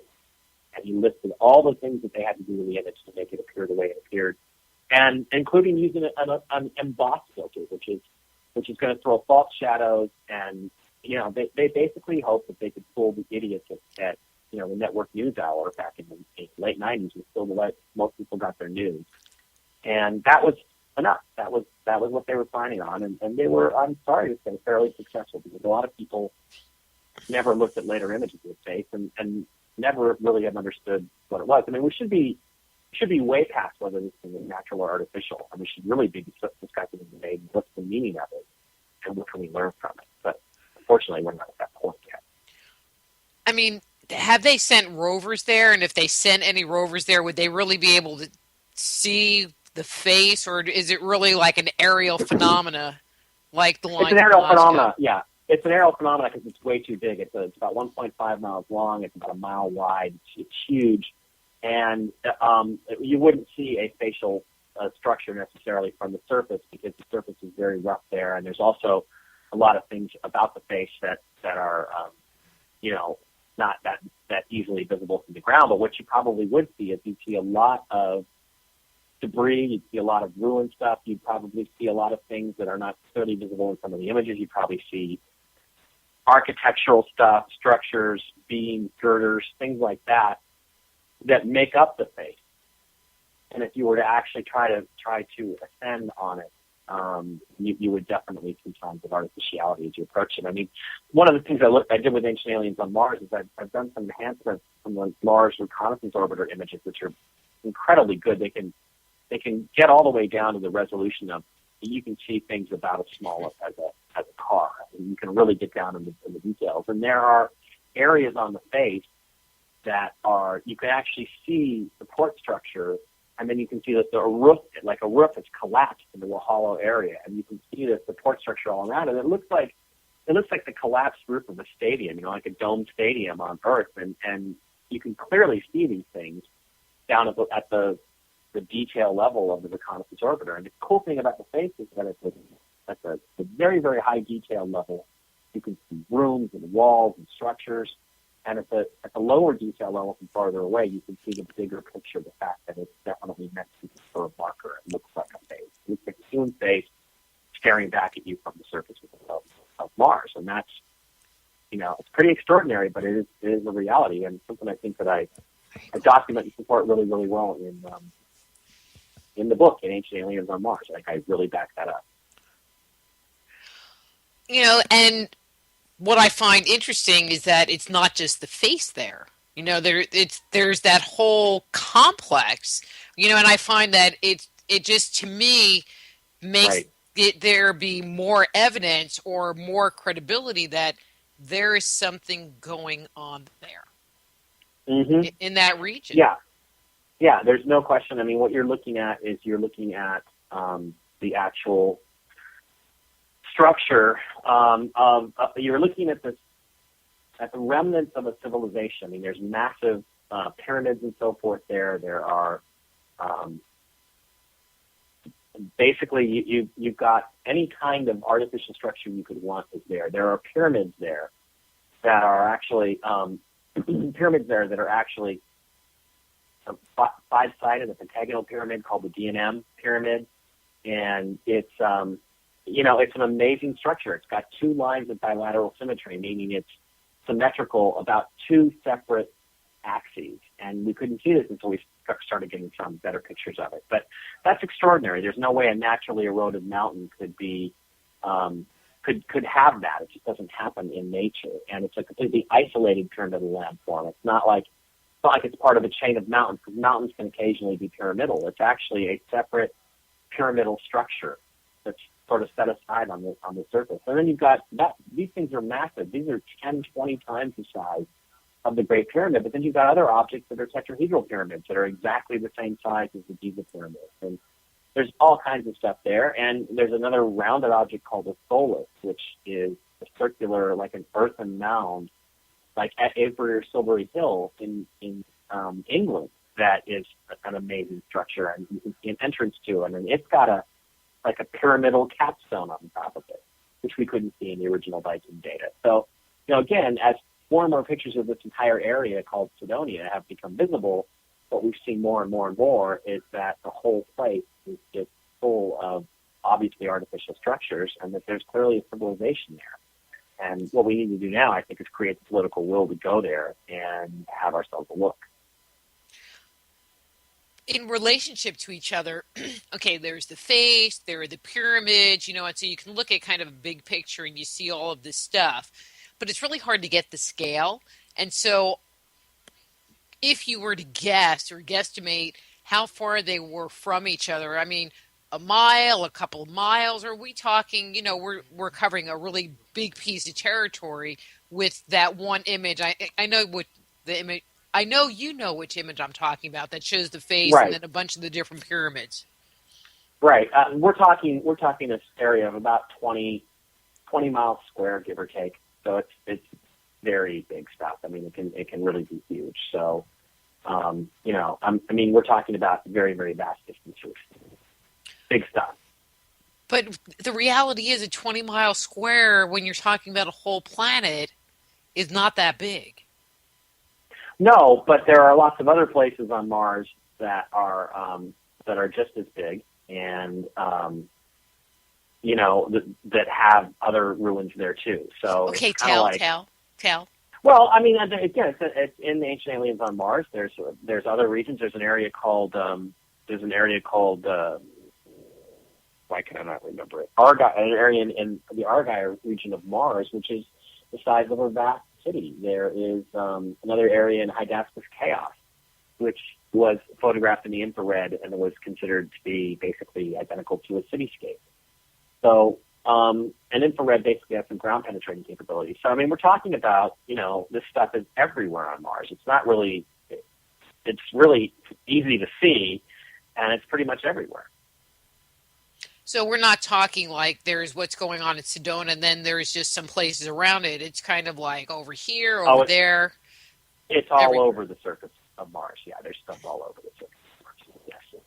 And he listed all the things that they had to do with the image to make it appear the way it appeared, and including using an emboss filter, which is going to throw false shadows. And they basically hoped that they could fool the idiots at the network news hour back in the late 90s, was still the way most people got their news. And that was enough. That was what they were planning on, and they were, I'm sorry to say, fairly successful, because a lot of people never looked at later images of the face and never really have understood what it was. I mean, we should be should be way past whether this thing is natural or artificial. And we should really be discussing today what's the meaning of it and what can we learn from it. But unfortunately, we're not at that point yet. I mean, have they sent rovers there? And if they sent any rovers there, would they really be able to see the face, or is it really like an aerial phenomena, like the lines? It's an aerial phenomena, yeah. It's an aerial phenomena because it's way too big. It's about 1.5 miles long. It's about a mile wide. It's huge. And you wouldn't see a facial structure necessarily from the surface because the surface is very rough there. And there's also a lot of things about the face that are, not that easily visible from the ground. But what you probably would see is you'd see a lot of debris. You'd see a lot of ruined stuff. You'd probably see a lot of things that are not clearly visible in some of the images. You'd probably see architectural stuff, structures, beams, girders, things like that make up the face. And if you were to actually try to ascend on it, you would definitely see signs of artificiality as you approach it. I mean, one of the things I did with Ancient Aliens on Mars is I've done some enhancements from the Mars Reconnaissance Orbiter images, which are incredibly good. They can get all the way down to the resolution of you can see things about as small as a car. And you can really get down in the details. And there are areas on the face that you can actually see support structure, and then you can see that a roof has collapsed into a hollow area, and you can see the support structure all around it. It looks like the collapsed roof of a stadium, like a domed stadium on Earth, and you can clearly see these things down at the detail level of the Reconnaissance Orbiter. And the cool thing about the face is that at the very, very high detail level, you can see rooms and walls and structures. And at the lower detail level from farther away, you can see the bigger picture, the fact that it's definitely meant to be a curved marker. It looks like a face. It looks like a human face staring back at you from the surface of Mars. And that's, it's pretty extraordinary, but it is a reality, and something I think that I document and support really, really well in the book, in Ancient Aliens on Mars. Like, I really back that up. And what I find interesting is that it's not just the face there. There's that whole complex, and I find that it just, to me, makes there be more evidence or more credibility that there is something going on there in that region. Yeah, there's no question. I mean, what you're looking at is the actual structure you're looking at the remnants of a civilization. I mean, there's massive pyramids and so forth there. There are basically you've got any kind of artificial structure you could want is there. There are pyramids there that are actually five-sided, a pentagonal pyramid called the D&M pyramid, and it's it's an amazing structure. It's got two lines of bilateral symmetry, meaning it's symmetrical about two separate axes. And we couldn't see this until we started getting some better pictures of it. But that's extraordinary. There's no way a naturally eroded mountain could be could have that. It just doesn't happen in nature. And it's a completely isolated pyramidal landform. It's not like it's part of a chain of mountains, because mountains can occasionally be pyramidal. It's actually a separate pyramidal structure that's sort of set aside on the surface. And then you've got these things are massive. These are 10, 20 times the size of the Great Pyramid. But then you've got other objects that are tetrahedral pyramids that are exactly the same size as the Giza Pyramid. And there's all kinds of stuff there. And there's another rounded object called the Solus, which is a circular, like an earthen mound, like at Avebury or Silbury Hill in England, that is an amazing structure, and you can see an entrance to it. And it's got a pyramidal capstone on top of it, which we couldn't see in the original Viking data. So, again, as more and more pictures of this entire area called Cydonia have become visible, what we've seen more and more and more is that the whole place is just full of obviously artificial structures, and that there's clearly a civilization there. And what we need to do now, I think, is create the political will to go there and have ourselves a look. In relationship to each other, okay, there's the face, there are the pyramids, and so you can look at kind of a big picture and you see all of this stuff, but it's really hard to get the scale. And so if you were to guess or guesstimate how far they were from each other. I mean, a mile, a couple of miles, or are we talking, we're covering a really big piece of territory with that one image. I know what the image I know you know which image I'm talking about that shows the face and Right. then a bunch of the different pyramids. Right. We're talking this area of about 20 miles square, give or take. So it's very big stuff. I mean, it can really be huge. So, we're talking about very, very vast distances. Big stuff. But the reality is a 20-mile square, when you're talking about a whole planet, is not that big. No, but there are lots of other places on Mars that are just as big, and that have other ruins there too. So Okay, it's kind of tell. Well, I mean, again, it's in the Ancient Aliens on Mars. There's other regions. There's an area called why can I not remember it? An area in the Argyll region of Mars, which is the size of a vast city. There is another area in Hydaspes Chaos, which was photographed in the infrared and was considered to be basically identical to a cityscape. So, and infrared basically has some ground penetrating capabilities. So, I mean, we're talking about, this stuff is everywhere on Mars. It's really easy to see, and it's pretty much everywhere. So we're not talking like there's what's going on in Sedona and then there's just some places around it. It's kind of like over here, over there. It's all over the surface of Mars. Yeah, there's stuff all over the surface of Mars. Yes.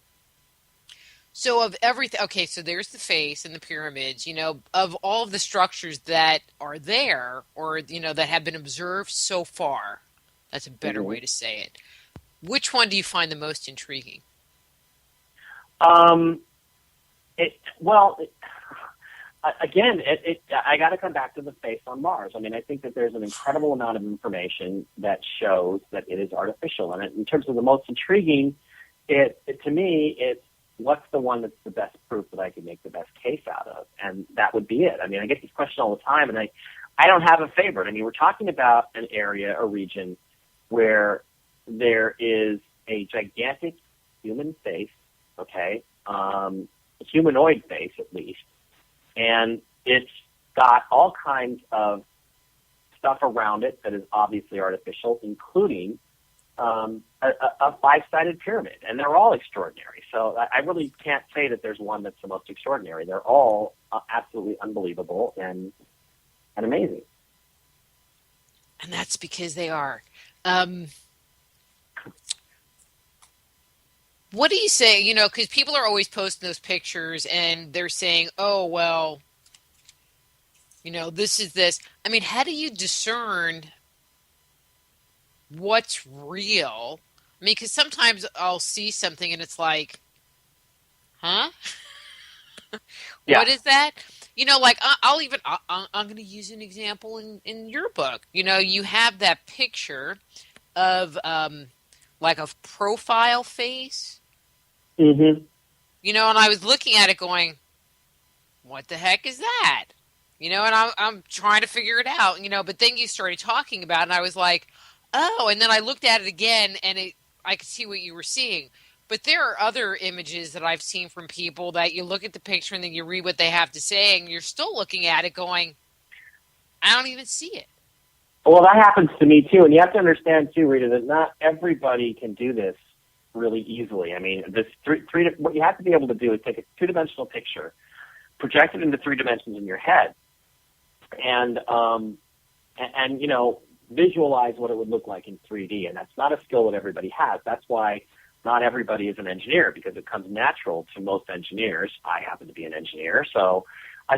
So of everything, okay, so there's the face and the pyramids, of all of the structures that are there or, that have been observed so far, that's a better way to say it. Which one do you find the most intriguing? I got to come back to the face on Mars. I mean, I think that there's an incredible amount of information that shows that it is artificial. And in terms of the most intriguing, to me, it's what's the one that's the best proof that I can make the best case out of? And that would be it. I mean, I get this question all the time, and I don't have a favorite. I mean, we're talking about an area, a region, where there is a gigantic human face, okay, a humanoid face at least, and it's got all kinds of stuff around it that is obviously artificial, including a five-sided pyramid, and they're all extraordinary. So I really can't say that there's one that's the most extraordinary. They're all absolutely unbelievable and amazing. And that's because they are. What do you say, because people are always posting those pictures and they're saying, oh, well, this is this. I mean, how do you discern what's real? I mean, because sometimes I'll see something and it's like, huh? Yeah. What is that? I'm going to use an example in your book. You have that picture of like a profile face. Mm-hmm. And I was looking at it going, what the heck is that? And I'm trying to figure it out, but then you started talking about it and I was like, oh, and then I looked at it again and I could see what you were seeing. But there are other images that I've seen from people that you look at the picture and then you read what they have to say and you're still looking at it going, I don't even see it. Well, that happens to me too. And you have to understand too, Rita, that not everybody can do this really easily. I mean, what you have to be able to do is take a two-dimensional picture, project it into 3 dimensions in your head, and visualize what it would look like in 3D. And that's not a skill that everybody has. That's why not everybody is an engineer, because it comes natural to most engineers. I happen to be an engineer, so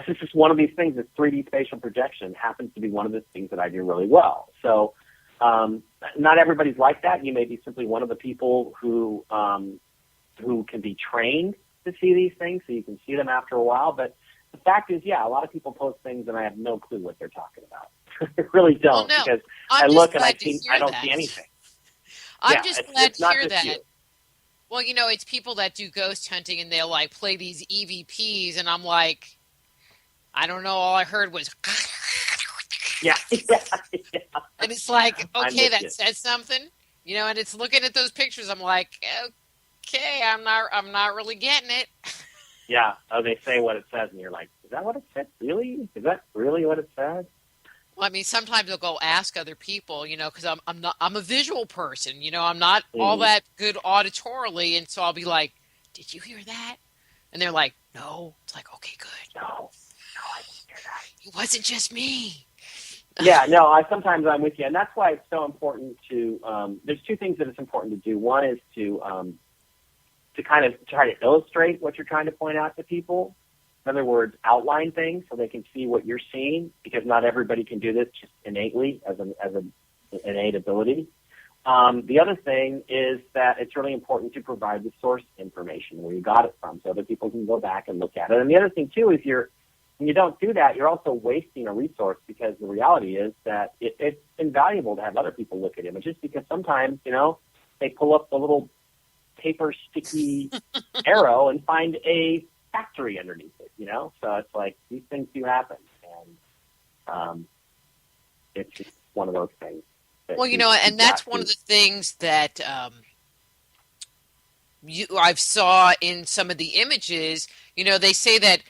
this is one of these things. That 3D spatial projection happens to be one of the things that I do really well. So not everybody's like that. You may be simply one of the people who can be trained to see these things, so you can see them after a while. But the fact is, a lot of people post things and I have no clue what they're talking about. I really don't, because I look and I don't see anything. I'm just glad to hear that. You. Well, it's people that do ghost hunting and they'll like play these EVPs, and I'm like, I don't know. All I heard was, yeah. And it's like, okay, that says something, and it's looking at those pictures. I'm like, okay, I'm not really getting it. Yeah. Oh, they say what it says, and you're like, is that what it said? Really? Is that really what it says? Well, I mean, sometimes I'll go ask other people, because I'm a visual person, I'm not all Mm-hmm. that good auditorily, and so I'll be like, "Did you hear that?" And they're like, "No." It's like, "Okay, good. No, I didn't hear that. It wasn't just me." Yeah, no, sometimes I'm with you, and that's why it's so important to. There's two things that it's important to do. One is to kind of try to illustrate what you're trying to point out to people. In other words, outline things so they can see what you're seeing, because not everybody can do this just innately as an innate ability. The other thing is that it's really important to provide the source information where you got it from, so other people can go back and look at it. And the other thing too is when you don't do that, you're also wasting a resource, because the reality is that it's invaluable to have other people look at images, because sometimes they pull up the little paper sticky arrow and find a factory underneath it, so it's like these things do happen, and it's just one of those things. Well, and that's one of the things that I've saw in some of the images. They say that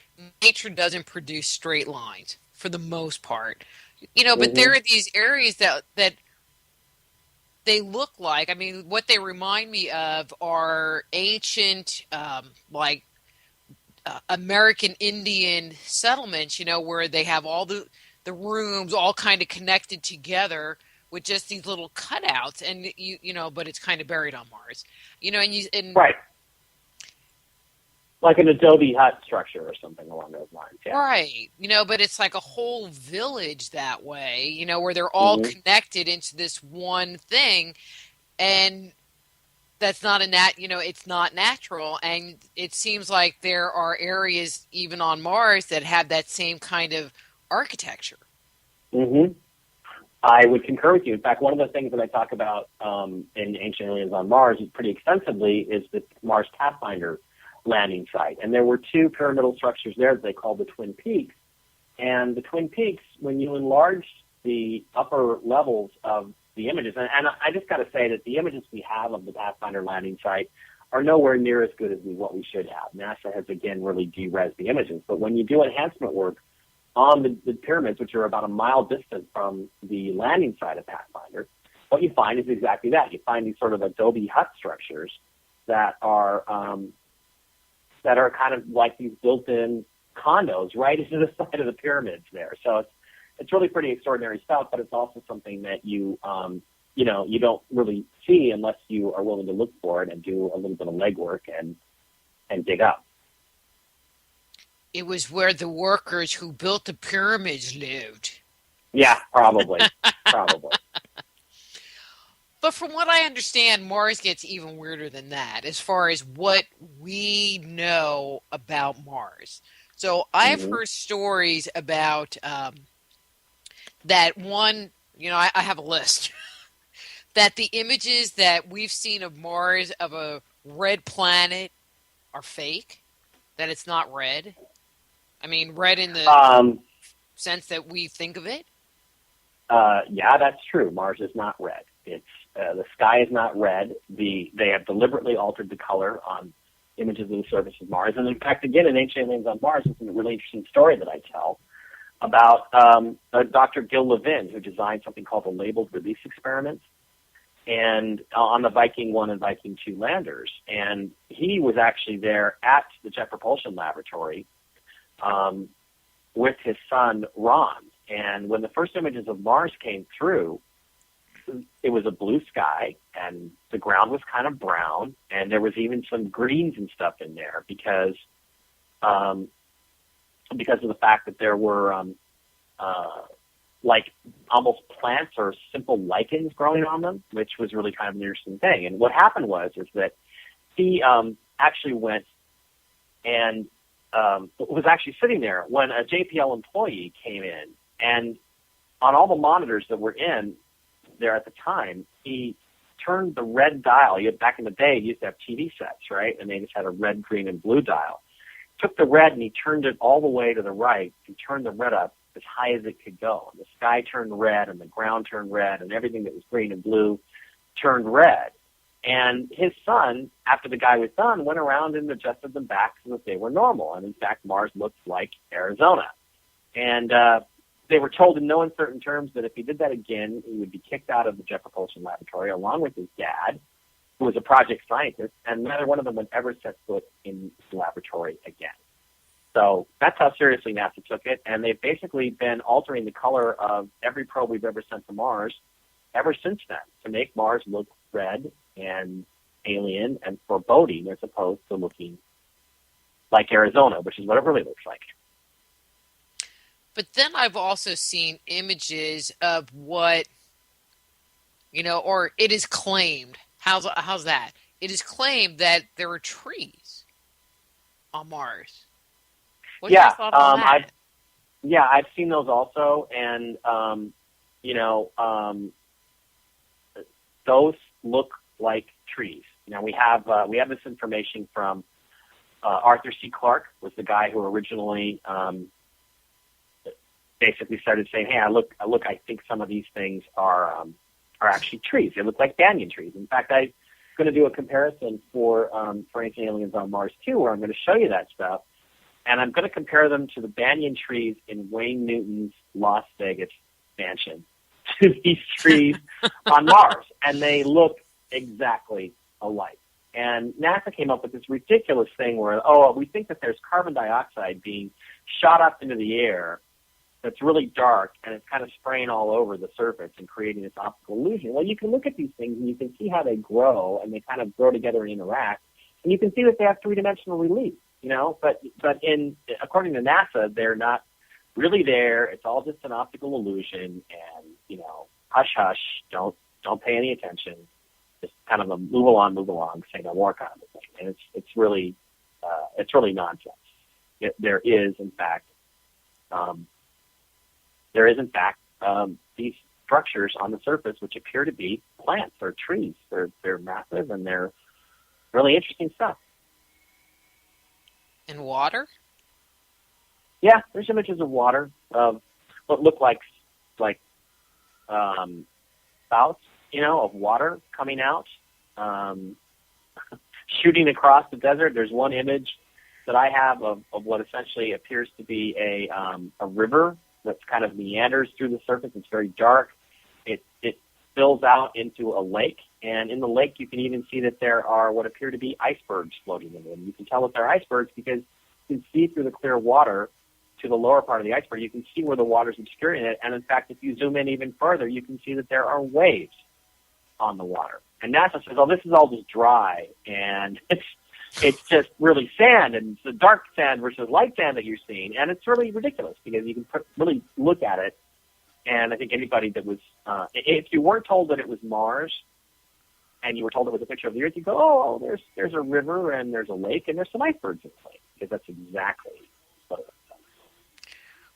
nature doesn't produce straight lines for the most part, but there are these areas that they look like. I mean, what they remind me of are ancient, American Indian settlements, where they have all the rooms all kind of connected together with just these little cutouts, and but it's kind of buried on Mars, and right, like an adobe hut structure or something along those lines. Yeah. Right, but it's like a whole village that way, where they're all connected into this one thing, and that's not it's not natural. And it seems like there are areas even on Mars that have that same kind of architecture. Mm-hmm. I would concur with you. In fact, one of the things that I talk about in Ancient Aliens on Mars pretty extensively is the Mars Pathfinder landing site. And there were two pyramidal structures there that they called the Twin Peaks. And the Twin Peaks, when you enlarge the upper levels of the images, and I just got to say that the images we have of the Pathfinder landing site are nowhere near as good as what we should have. NASA has, again, really de-res the images. But when you do enhancement work on the pyramids, which are about a mile distant from the landing site of Pathfinder, what you find is exactly that. You find these sort of adobe hut structures that are kind of like these built-in condos right into the side of the pyramids there. So it's really pretty extraordinary stuff, but it's also something that you don't really see unless you are willing to look for it and do a little bit of legwork and dig up. It was where the workers who built the pyramids lived. Yeah, probably. Probably. But from what I understand, Mars gets even weirder than that as far as what we know about Mars. So I've heard stories about that one, I have a list, that the images that we've seen of Mars of a red planet are fake, that it's not red. I mean, red in the sense that we think of it. Yeah, that's true. Mars is not red. It's the sky is not red. They have deliberately altered the color on images of the surface of Mars. And in fact, again, in Ancient Aliens on Mars, it's a really interesting story that I tell about Dr. Gil Levin, who designed something called the labeled release experiment, and on the Viking 1 and Viking 2 landers. And he was actually there at the Jet Propulsion Laboratory with his son, Ron. And when the first images of Mars came through, it was a blue sky, and the ground was kind of brown, and there was even some greens and stuff in there because of the fact that there were like almost plants or simple lichens growing on them, which was really kind of an interesting thing. And what happened was that he actually went and was actually sitting there when a JPL employee came in, and on all the monitors that were in there at the time, he turned the red dial. Back in the day, you used to have TV sets, right? And they just had a red, green, and blue dial. Took the red and he turned it all the way to the right and turned the red up as high as it could go. And the sky turned red and the ground turned red and everything that was green and blue turned red. And his son, after the guy was done, went around and adjusted them back so that they were normal. And in fact, Mars looked like Arizona. And they were told in no uncertain terms that if he did that again, he would be kicked out of the Jet Propulsion Laboratory along with his dad, who was a project scientist, and neither one of them would ever set foot in the laboratory again. So that's how seriously NASA took it, and they've basically been altering the color of every probe we've ever sent to Mars ever since then to make Mars look red and alien and foreboding as opposed to looking like Arizona, which is what it really looks like. But then I've also seen images of what, or it is claimed. How's that? It is claimed that there are trees on Mars. What's your thought on that? I've seen those also, and those look like trees. We have this information from Arthur C. Clarke, was the guy who originally basically started saying, "Hey, I think some of these things are actually trees. They look like banyan trees." In fact, I'm going to do a comparison for Ancient Aliens on Mars 2, where I'm going to show you that stuff, and I'm going to compare them to the banyan trees in Wayne Newton's Las Vegas mansion to these trees on Mars, and they look exactly alike. And NASA came up with this ridiculous thing where, we think that there's carbon dioxide being shot up into the air that's really dark, and it's kind of spraying all over the surface and creating this optical illusion. Well, you can look at these things, and you can see how they grow, and they kind of grow together and interact, and you can see that they have three-dimensional relief, But according to NASA, they're not really there. It's all just an optical illusion, and, hush, hush, don't pay any attention. Just kind of a move along, say no more kind of a thing. And it's really nonsense. There is, in fact, these structures on the surface which appear to be plants or trees. They're massive, and they're really interesting stuff. And water? Yeah, there's images of water, of what look like spouts, of water coming out, shooting across the desert. There's one image that I have of what essentially appears to be a river that's kind of meanders through the surface. It's very dark. It spills out into a lake, and in the lake you can even see that there are what appear to be icebergs floating in it. And you can tell that they're icebergs because you can see through the clear water to the lower part of the iceberg. You can see where the water's obscuring it, and in fact, if you zoom in even further, you can see that there are waves on the water. And NASA says, this is all just dry, and it's just really sand, and it's the dark sand versus light sand that you're seeing, and it's really ridiculous because you can really look at it, and I think anybody that was, if you weren't told that it was Mars, and you were told it was a picture of the Earth, you go, there's a river, and there's a lake, and there's some icebergs in the lake, because that's exactly what it was.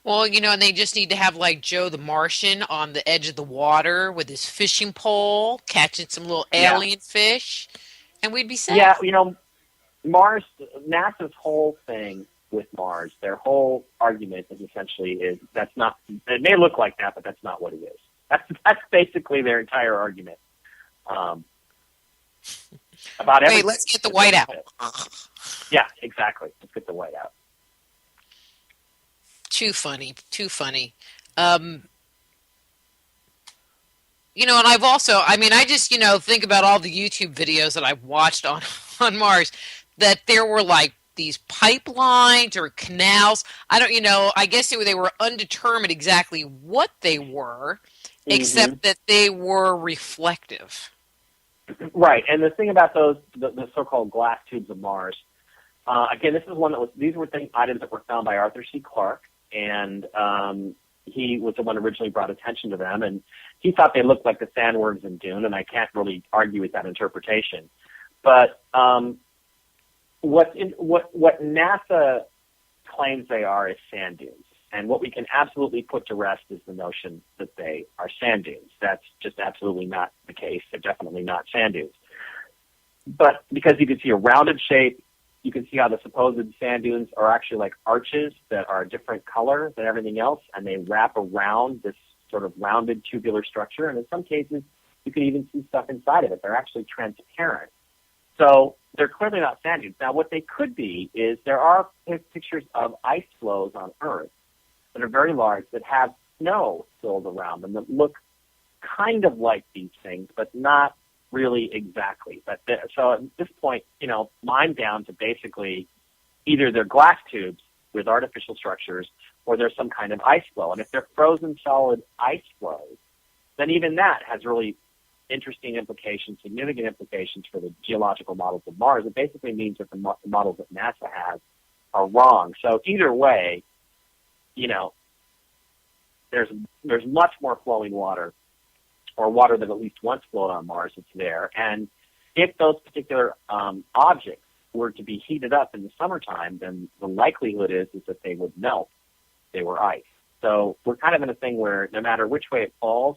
Well, and they just need to have like Joe the Martian on the edge of the water with his fishing pole, catching some little alien fish, and we'd be set. Yeah, Mars, NASA's whole thing with Mars, their whole argument is essentially that's not, it may look like that, but that's not what it is. That's basically their entire argument. About everything. Hey, let's get the white out. Yeah, exactly. Let's get the white out. Too funny. And I've also, I just, think about all the YouTube videos that I've watched on Mars, that there were like these pipelines or canals. I guess they were undetermined exactly what they were, except that they were reflective. Right. And the thing about those, the so-called glass tubes of Mars, again, this is one these were items that were found by Arthur C. Clarke, and he was the one who originally brought attention to them, and he thought they looked like the sandworms in Dune, and I can't really argue with that interpretation. But what NASA claims they are is sand dunes, and what we can absolutely put to rest is the notion that they are sand dunes. That's just absolutely not the case. They're definitely not sand dunes. But because you can see a rounded shape, you can see how the supposed sand dunes are actually like arches that are a different color than everything else, and they wrap around this sort of rounded tubular structure. And in some cases, You can even see stuff inside of it. They're actually transparent. So they're clearly not sand dunes. Now, what they could be is there are pictures of ice floes on Earth that are very large that have snow filled around them that look kind of like these things, but not really exactly. So at this point, I'm down to basically either they're glass tubes with artificial structures or there's some kind of ice flow. And if they're frozen solid ice flows, then even that has really interesting implications, significant implications for the geological models of Mars. It basically means that the models that NASA has are wrong. So either way, there's much more flowing water, or water that at least once flowed on Mars that's there. And if those particular objects were to be heated up in the summertime, then the likelihood is that they would melt. They were ice. So we're kind of in a thing where no matter which way it falls,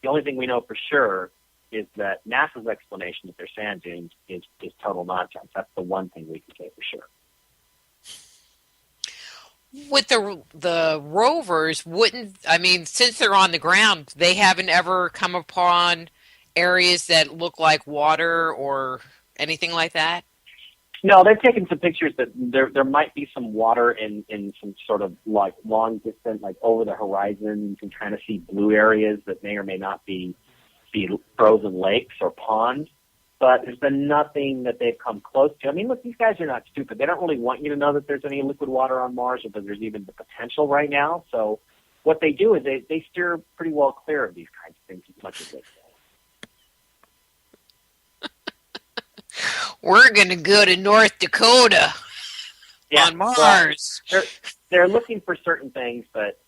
the only thing we know for sure is that NASA's explanation that they're sand dunes is total nonsense. That's the one thing we can say for sure. With the rovers, since they're on the ground, they haven't ever come upon areas that look like water or anything like that? No, they've taken some pictures that there might be some water in some sort of like long distance, like over the horizon. You can kind of see blue areas that may or may not be frozen lakes or ponds. But there's been nothing that they've come close to. I mean, look, these guys are not stupid. They don't really want you to know that there's any liquid water on Mars or that there's even the potential right now. So what they do is they steer pretty well clear of these kinds of things as much as they can. We're going to go to North Dakota on Mars. Well, they're looking for certain things, but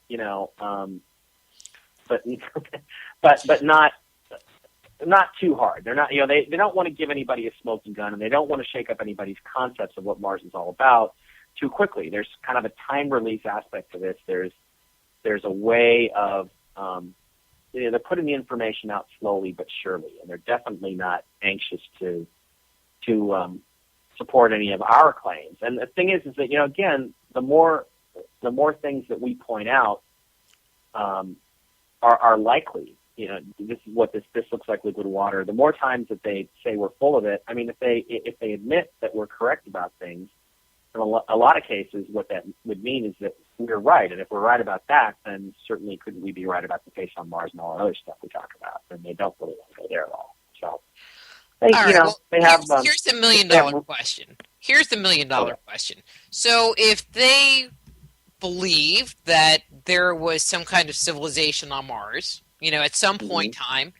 but not too hard. They're not, they don't want to give anybody a smoking gun, and they don't want to shake up anybody's concepts of what Mars is all about too quickly. There's kind of a time release aspect to this. There's a way of they're putting the information out slowly but surely, and they're definitely not anxious to support any of our claims. And the thing is that again, the more things that we point out are likely. This is what this looks like, liquid water. The more times that they say we're full of it, I mean, if they admit that we're correct about things, in a lot of cases, what that would mean is that we're right. And if we're right about that, then certainly couldn't we be right about the case on Mars and all the other stuff we talk about? And they don't really want to go there at all. So, they have. Here's the $1 million question. Here's the $1 million question. So if they believe that there was some kind of civilization on Mars, at some point in time,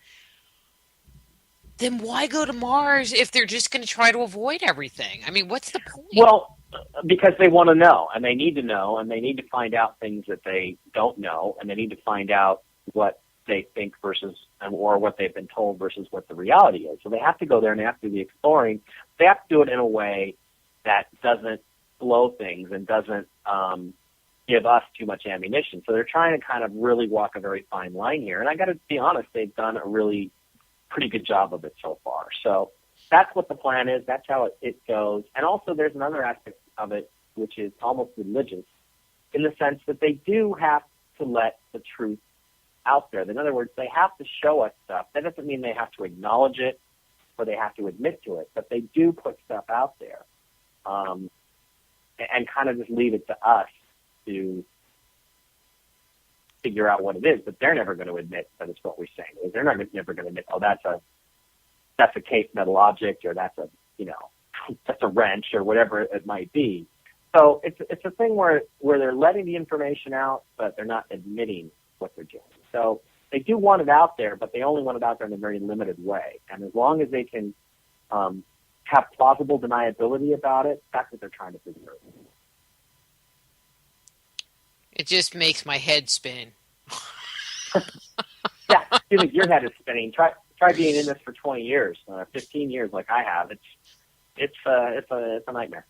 then why go to Mars if they're just going to try to avoid everything? I mean, what's the point? Well, because they want to know, and they need to know, and they need to find out things that they don't know, and they need to find out what they think versus, or what they've been told versus what the reality is. So they have to go there and they have to do the exploring. They have to do it in a way that doesn't blow things and doesn't give us too much ammunition. So they're trying to kind of really walk a very fine line here. And I got to be honest, they've done a really pretty good job of it so far. So that's what the plan is. That's how it goes. And also there's another aspect of it, which is almost religious, in the sense that they do have to let the truth out there. In other words, they have to show us stuff. That doesn't mean they have to acknowledge it or they have to admit to it, but they do put stuff out there and kind of just leave it to us to figure out what it is, but they're never going to admit that it's what we're saying. They're never going to admit, that's a case metal object, or that's a wrench, or whatever it might be. So it's a thing where they're letting the information out, but they're not admitting what they're doing. So they do want it out there, but they only want it out there in a very limited way. And as long as they can have plausible deniability about it, that's what they're trying to figure out. It just makes my head spin. Yeah, your head is spinning. Try being in this for 20 years, 15 years, like I have. It's a nightmare.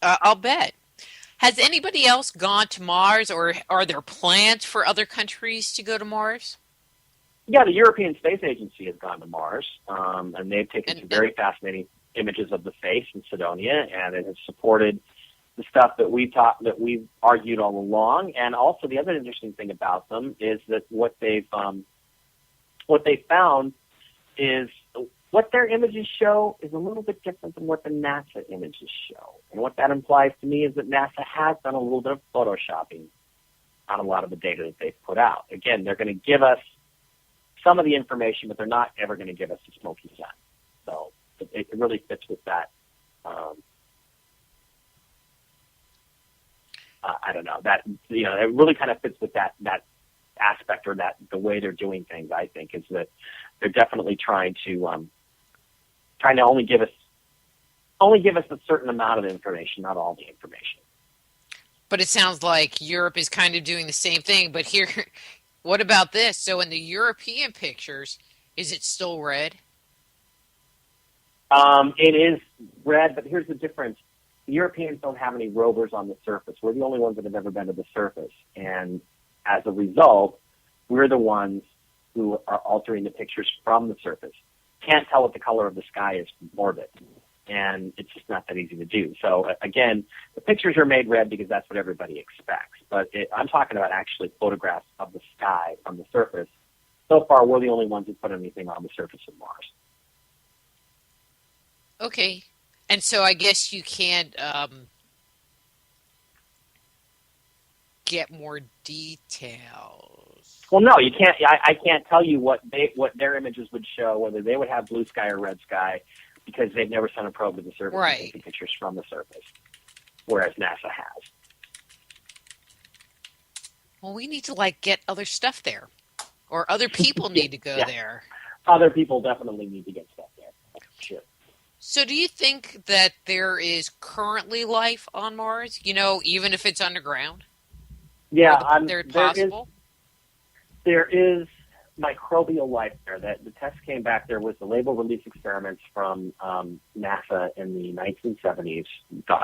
I'll bet. Has anybody else gone to Mars, or are there plans for other countries to go to Mars? Yeah, the European Space Agency has gone to Mars, and they've taken some very fascinating images of the face in Cydonia, and it has supported the stuff that we've argued all along. And also the other interesting thing about them is that what they've what they found is what their images show is a little bit different than what the NASA images show. And what that implies to me is that NASA has done a little bit of photoshopping on a lot of the data that they've put out. Again, they're going to give us some of the information, but they're not ever going to give us the smoking gun. So it really fits with that. I don't know, that, you know, it really kind of fits with that aspect, or that the way they're doing things. I think is that they're definitely trying to only give us a certain amount of information, not all the information. But it sounds like Europe is kind of doing the same thing. But here, what about this? So in the European pictures, is it still red? It is red, but here's the difference. The Europeans don't have any rovers on the surface. We're the only ones that have ever been to the surface. And as a result, we're the ones who are altering the pictures from the surface. Can't tell what the color of the sky is from orbit. And it's just not that easy to do. So, again, the pictures are made red because that's what everybody expects. But I'm talking about actually photographs of the sky from the surface. So far, we're the only ones who put anything on the surface of Mars. Okay. And so I guess you can't get more details. Well, no, you can't. I can't tell you what their images would show, whether they would have blue sky or red sky, because they've never sent a probe to the surface Right. to take the pictures from the surface, whereas NASA has. Well, we need to get other stuff there, or other people need to go Yeah. there. Other people definitely need to get stuff there. That's for sure. So do you think that there is currently life on Mars, even if it's underground? Yeah, They're possible? There is microbial life there. The test came back. There was the label release experiments from NASA in the 1970s.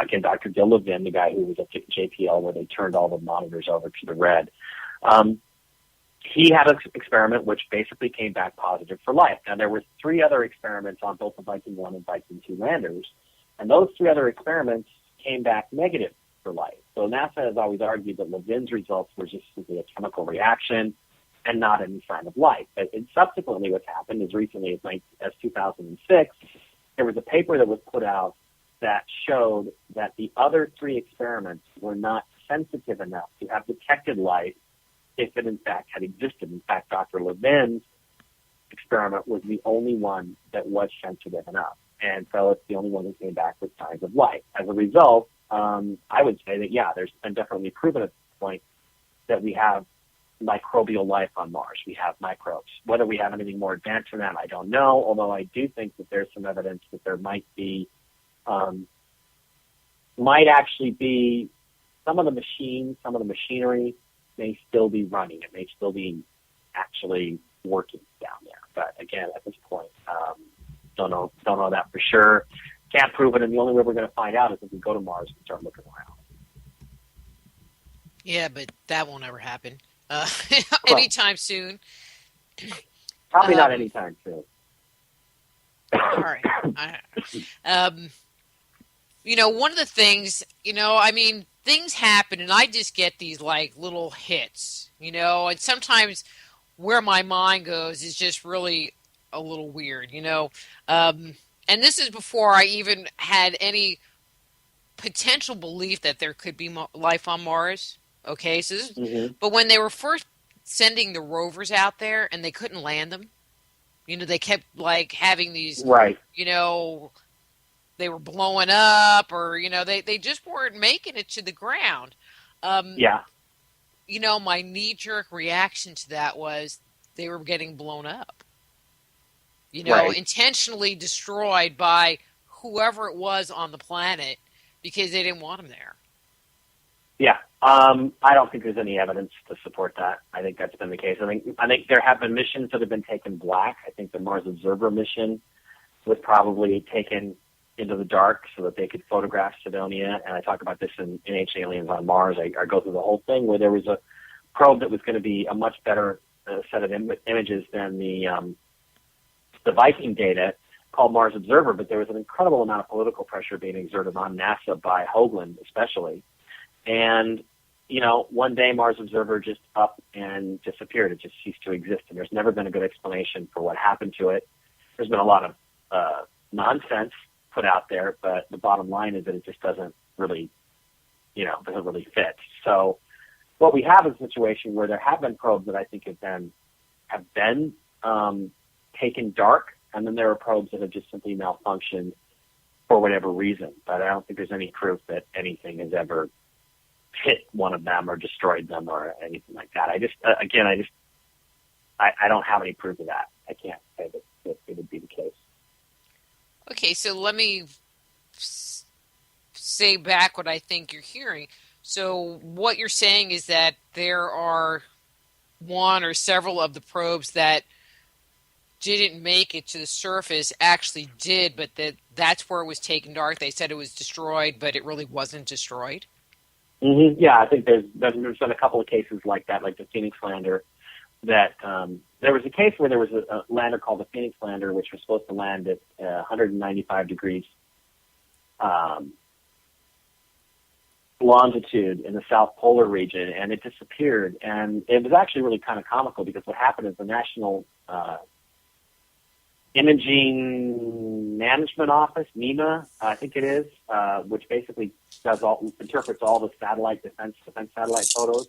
Again, Dr. Gil Levin, the guy who was at JPL, where they turned all the monitors over to the red. He had an experiment which basically came back positive for life. Now, there were 3 other experiments on both the Viking 1 and Viking 2 landers, and those 3 other experiments came back negative for life. So NASA has always argued that Levin's results were just simply a chemical reaction and not any sign of life. But subsequently, what's happened as recently as 2006, there was a paper that was put out that showed that the other 3 experiments were not sensitive enough to have detected life if it in fact had existed. In fact, Dr. Levin's experiment was the only one that was sensitive enough. And so it's the only one that came back with signs of life. As a result, I would say that, yeah, there's been definitely proven at this point that we have microbial life on Mars. We have microbes. Whether we have anything more advanced than that, I don't know, although I do think that there's some evidence that there might actually be some of the machines, some of the machinery may still be running. It may still be actually working down there. But again, at this point, don't know that for sure. Can't prove it, and the only way we're going to find out is if we go to Mars and start looking around. Yeah, but that won't ever happen anytime soon. Probably not anytime soon. All right. One of the things, things happen, and I just get these little hits, and sometimes where my mind goes is just really a little weird, and this is before I even had any potential belief that there could be life on Mars. Okay, so but when they were first sending the rovers out there and they couldn't land them, they kept having these, right? They were blowing up, or they just weren't making it to the ground. Yeah. My knee-jerk reaction to that was they were getting blown up. Right. Intentionally destroyed by whoever it was on the planet because they didn't want them there. Yeah. I don't think there's any evidence to support that. I think that's been the case. I think there have been missions that have been taken black. I think the Mars Observer mission was probably taken into the dark so that they could photograph Cydonia. And I talk about this in Ancient Aliens on Mars. I go through the whole thing where there was a probe that was going to be a much better set of images than the Viking data, called Mars Observer, but there was an incredible amount of political pressure being exerted on NASA by Hoagland especially. And one day Mars Observer just up and disappeared. It just ceased to exist, and there's never been a good explanation for what happened to it. There's been a lot of nonsense put out there, but the bottom line is that it just doesn't really fit. So what we have is a situation where there have been probes that I think have been taken dark, and then there are probes that have just simply malfunctioned for whatever reason. But I don't think there's any proof that anything has ever hit one of them or destroyed them or anything like that. I don't have any proof of that. I can't say that it would be the case. Okay, so let me say back what I think you're hearing. So what you're saying is that there are one or several of the probes that didn't make it to the surface actually did, but that's where it was taken dark. They said it was destroyed, but it really wasn't destroyed. Mm-hmm. Yeah, I think there's been a couple of cases like that, like the Phoenix Lander. That there was a case where there was a lander called the Phoenix Lander, which was supposed to land at 195 degrees longitude in the South Polar region, and it disappeared. And it was actually really kind of comical because what happened is the National Imaging Management Office, NEMA, I think it is, which basically interprets all the defense satellite photos,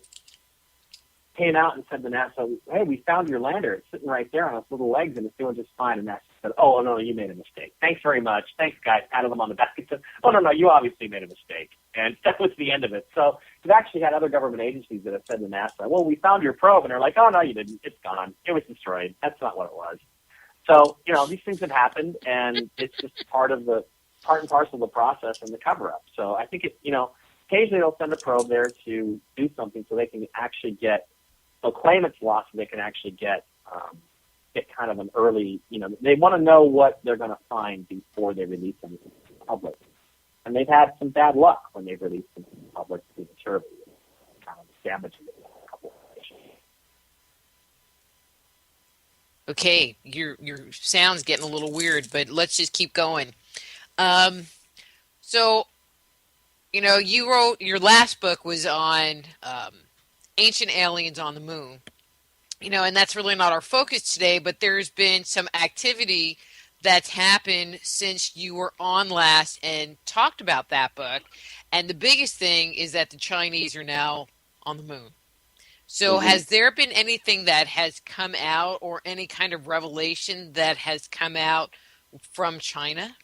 came out and said to NASA, "Hey, we found your lander. It's sitting right there on its little legs, and it's doing just fine." And NASA said, "Oh, no, you made a mistake. Thanks very much. Thanks, guys." Patted them on the back and said, "Oh, no, you obviously made a mistake." And that was the end of it. So we've actually had other government agencies that have said to NASA, "Well, we found your probe." And they're like, "Oh, no, you didn't. It's gone. It was destroyed. That's not what it was." So, these things have happened, and it's just part and parcel of the process and the cover-up. So I think occasionally they'll send a probe there to do something so they can actually they'll claim it's lost so they can actually get kind of an early, they want to know what they're going to find before they release them to the public. And they've had some bad luck when they've released them to the public through the survey, kind of damaging it in a couple of occasions. Okay, your sound's getting a little weird, but let's just keep going. So, you wrote, your last book was on ancient aliens on the moon, and that's really not our focus today, but there's been some activity that's happened since you were on last and talked about that book. And the biggest thing is that the Chinese are now on the moon. So has there been anything that has come out or any kind of revelation that has come out from China?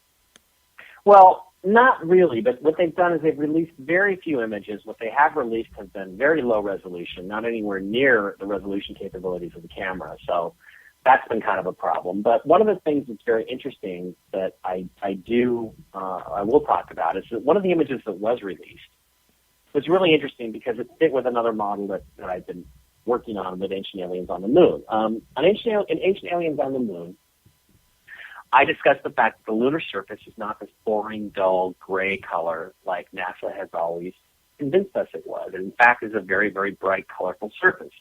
Well, not really, but what they've done is they've released very few images. What they have released has been very low resolution, not anywhere near the resolution capabilities of the camera. So that's been kind of a problem. But one of the things that's very interesting that I will talk about is that one of the images that was released was really interesting because it fit with another model that I've been working on with Ancient Aliens on the Moon. In Ancient Aliens on the Moon, I discussed the fact that the lunar surface is not this boring, dull, gray color like NASA has always convinced us it was. It, in fact, is a very, very bright, colorful surface.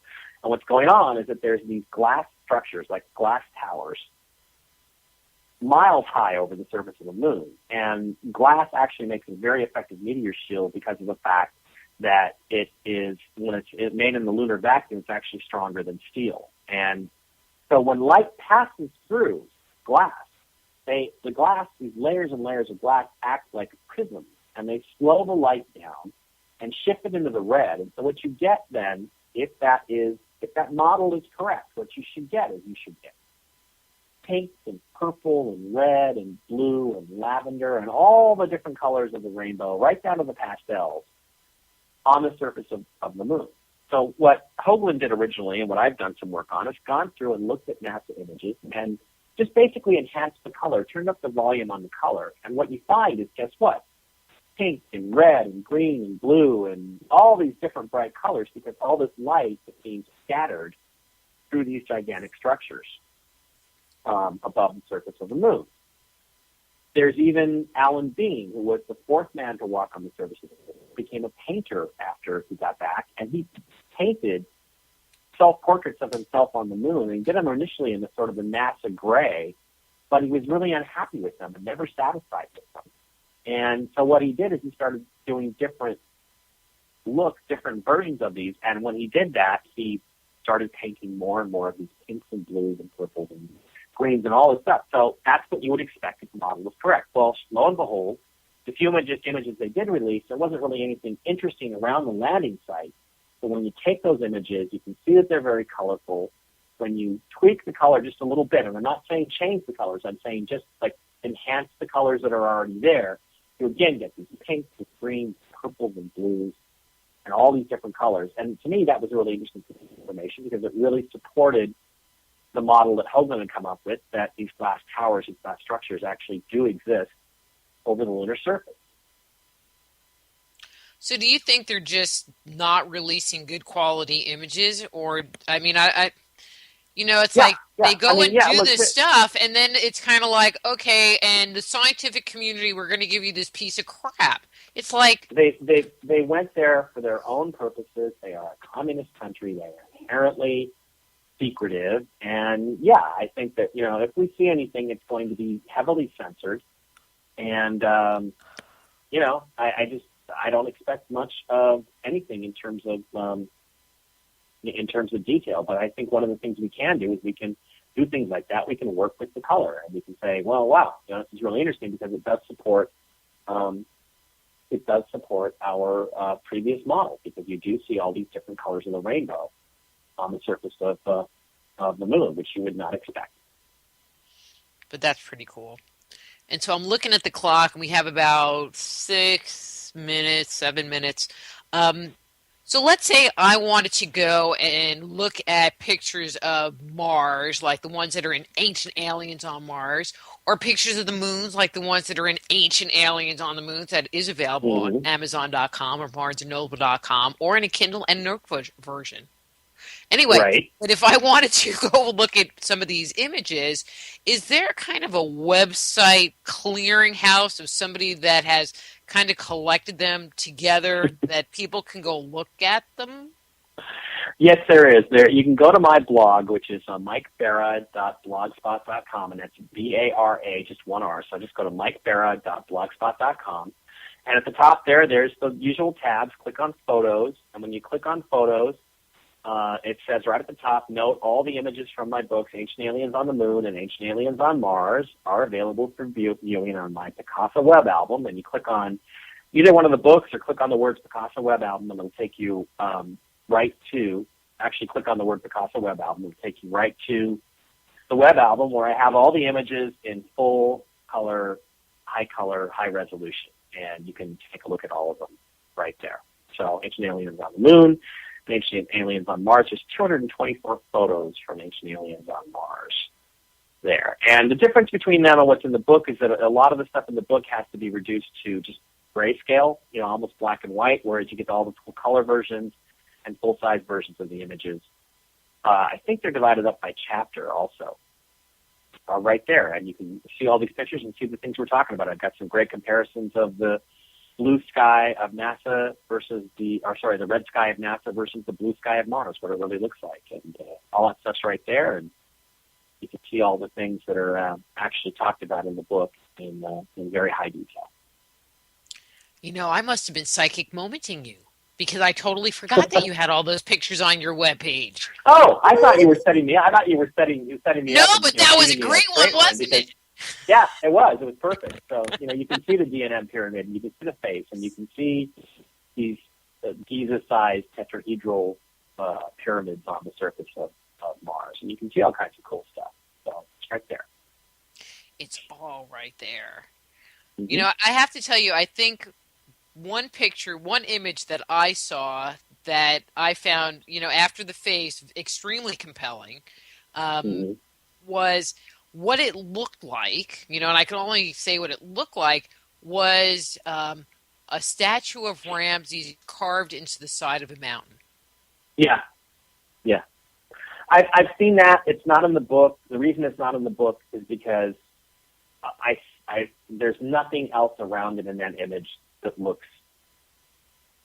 And what's going on is that there's these glass structures, like glass towers, miles high over the surface of the moon. And glass actually makes a very effective meteor shield because of the fact that it is, when it's made in the lunar vacuum, it's actually stronger than steel. And so when light passes through glass, these layers and layers of glass act like a prism, and they slow the light down and shift it into the red. And so what you get then, if that model is correct, what you should get pink and purple and red and blue and lavender and all the different colors of the rainbow, right down to the pastels, on the surface of the moon. So what Hoagland did originally, and what I've done some work on, is gone through and looked at NASA images and just basically enhanced the color, turned up the volume on the color. And what you find is, guess what? Pink and red and green and blue and all these different bright colors, because all this light is being scattered through these gigantic structures above the surface of the moon. There's even Alan Bean, who was the fourth man to walk on the surface of the moon, became a painter after he got back, and he painted self-portraits of himself on the moon, and he did them initially in the sort of the NASA gray, but he was really unhappy with them and never satisfied with them. And so what he did is he started doing different different versions of these. And when he did that, he started painting more and more of these pinks and blues and purples and greens and all this stuff. So that's what you would expect if the model was correct. Well, lo and behold, the few images they did release, there wasn't really anything interesting around the landing site. So when you take those images, you can see that they're very colorful. When you tweak the color just a little bit, and I'm not saying change the colors, I'm saying just like enhance the colors that are already there, you again get these pinks, and greens, purples, and blues, and all these different colors. And to me, that was a really interesting piece of information because it really supported the model that Hoagland had come up with, that these glass towers, these glass structures actually do exist over the lunar surface. So do you think they're just not releasing good quality images? Or, I mean, I it's like they go do this stuff, and then it's kind of like, okay, and the scientific community, we're going to give you this piece of crap. It's like they went there for their own purposes. They are a communist country. They are inherently secretive. And, I think that, if we see anything, it's going to be heavily censored. And, I don't expect much of anything in terms of detail. But I think one of the things we can do is we can do things like that. We can work with the color, and we can say, well, wow, this is really interesting because it does support our previous model, because you do see all these different colors of the rainbow on the surface of the moon, which you would not expect. But that's pretty cool. And so I'm looking at the clock, and we have about 7 minutes. So let's say I wanted to go and look at pictures of Mars, like the ones that are in Ancient Aliens on Mars, or pictures of the moons, like the ones that are in Ancient Aliens on the Moons. That is available on Amazon.com or BarnesandNoble.com, or in a Kindle and Nook version. Anyway, right. But if I wanted to go look at some of these images, is there kind of a website clearinghouse of somebody that has kind of collected them together that people can go look at them? Yes, there is. You can go to my blog, which is MikeBarra.blogspot.com, and that's B-A-R-A, just one R. So just go to MikeBarra.blogspot.com. And at the top there's the usual tabs. Click on Photos, and when you click on Photos, it says right at the top, note all the images from my books, Ancient Aliens on the Moon and Ancient Aliens on Mars, are available for viewing on my Picasa web album. And you click on either one of the books or click on the words Picasa web album, and it'll take you click on the word Picasa web album, it'll take you right to the web album where I have all the images in full color, high resolution. And you can take a look at all of them right there. So Ancient Aliens on the Moon, Ancient Aliens on Mars. There's 224 photos from Ancient Aliens on Mars there. And the difference between them and what's in the book is that a lot of the stuff in the book has to be reduced to just grayscale, almost black and white, whereas you get all the full color versions and full-size versions of the images. I think they're divided up by chapter also, right there. And you can see all these pictures and see the things we're talking about. I've got some great comparisons of the blue sky of NASA versus the red sky of NASA versus the blue sky of Mars, what it really looks like. And all that stuff's right there. And you can see all the things that are actually talked about in the book in very high detail. I must have been psychic momenting you, because I totally forgot that you had all those pictures on your webpage. Oh, I thought you were setting me up. I thought you were setting me up. No, but that was a great one, wasn't it? Yeah, it was. It was perfect. So, you can see the DNM pyramid, and you can see the face, and you can see these Giza-sized tetrahedral pyramids on the surface of Mars, and you can see all kinds of cool stuff. So it's right there. It's all right there. Mm-hmm. I have to tell you, I think one image that I saw that I found, after the face, extremely compelling, was what it looked like, and I can only say what it looked like, was a statue of Ramses carved into the side of a mountain. Yeah. I've seen that. It's not in the book. The reason it's not in the book is because there's nothing else around it in that image that looks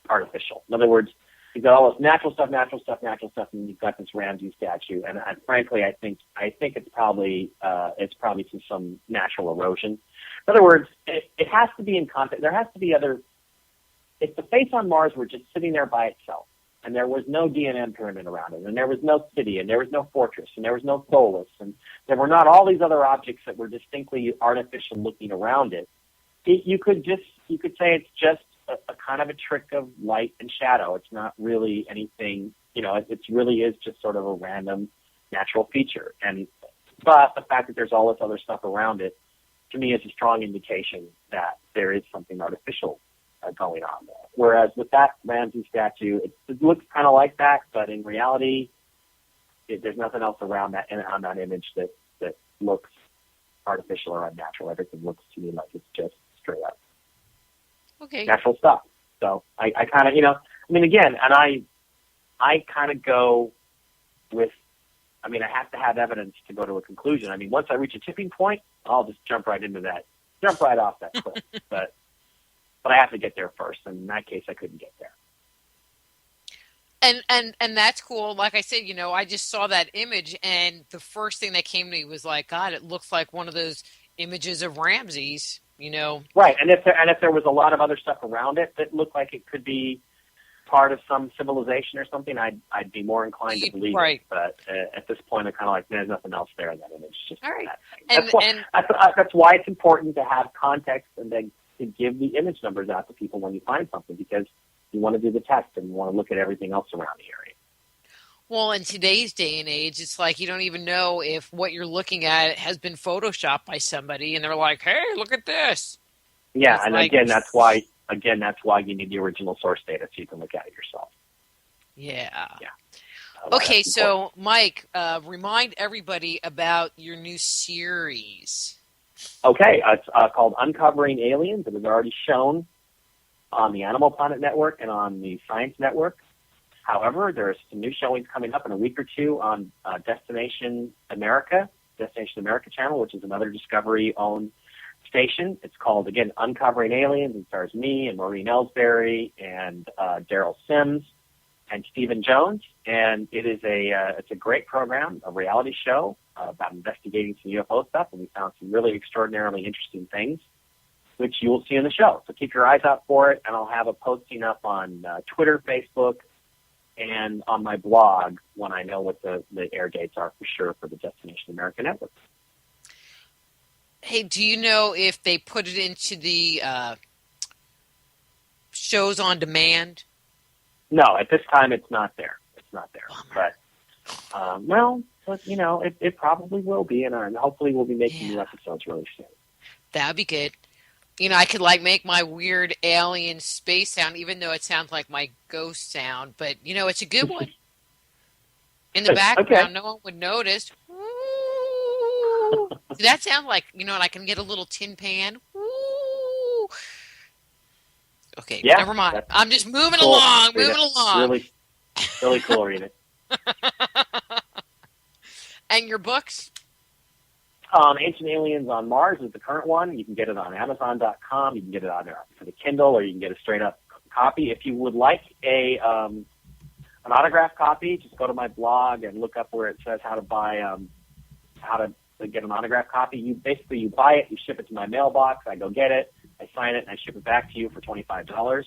artificial. In other words, you've got all this natural stuff, and you've got this Ramses statue. And frankly, I think it's probably some natural erosion. In other words, it has to be in context. There has to be other if the face on Mars were just sitting there by itself, and there was no DNM pyramid around it, and there was no city, and there was no fortress, and there was no Tholus, and there were not all these other objects that were distinctly artificial looking around it, you could say it's just a kind of a trick of light and shadow. It's not really anything, it really is just sort of a random natural feature. But the fact that there's all this other stuff around it, to me, is a strong indication that there is something artificial going on there. Whereas with that Ramses statue, it looks kind of like that, but in reality, there's nothing else around that on that image that looks artificial or unnatural. Everything looks to me like it's just straight up natural stuff. So I kind of, again, and I kind of go with, I have to have evidence to go to a conclusion. Once I reach a tipping point, I'll just jump right off that cliff. But I have to get there first, and in that case, I couldn't get there. And that's cool. Like I said, I just saw that image, and the first thing that came to me was like, God, it looks like one of those images of Ramses. Right, and if there was a lot of other stuff around it that looked like it could be part of some civilization or something, I'd be more inclined to believe it. But at this point, I'm kind of like, there's nothing else there in that image. Just all right. That's why it's important to have context and then to give the image numbers out to people when you find something, because you want to do the test and you want to look at everything else around the area. Well, in today's day and age, it's like you don't even know if what you're looking at has been photoshopped by somebody, and they're like, "Hey, look at this." Yeah, it's again, that's why you need the original source data so you can look at it yourself. Yeah. Okay, so Mike, remind everybody about your new series. Okay, it's called Uncovering Aliens. It was already shown on the Animal Planet Network and on the Science Network. However, there's some new showings coming up in a week or two on Destination America channel, which is another Discovery-owned station. It's called, again, Uncovering Aliens. It stars me and Maureen Ellsbury and Daryl Sims and Stephen Jones. And it's a great program, a reality show about investigating some UFO stuff, and we found some really extraordinarily interesting things, which you will see in the show. So keep your eyes out for it, and I'll have a posting up on Twitter, Facebook, and on my blog when I know what the air dates are for sure for the Destination America Network. Hey, do you know if they put it into the shows on demand? No, at this time it's not there. Bummer. But it probably will be, and hopefully we'll be making new episodes really soon. That would be good. I could make my weird alien space sound, even though it sounds like my ghost sound, but it's a good one. In the background, no one would notice. Woo! Does that sound like, and I can get a little tin pan. Woo! Okay, never mind. I'm just moving along. Really, really cool, Rita. And your books? Ancient Aliens on Mars is the current one. You can get it on Amazon.com. You can get it on there for the Kindle, or you can get a straight-up copy. If you would like an autographed copy, just go to my blog and look up where it says how to get an autographed copy. You buy it, you ship it to my mailbox, I go get it, I sign it, and I ship it back to you for $25.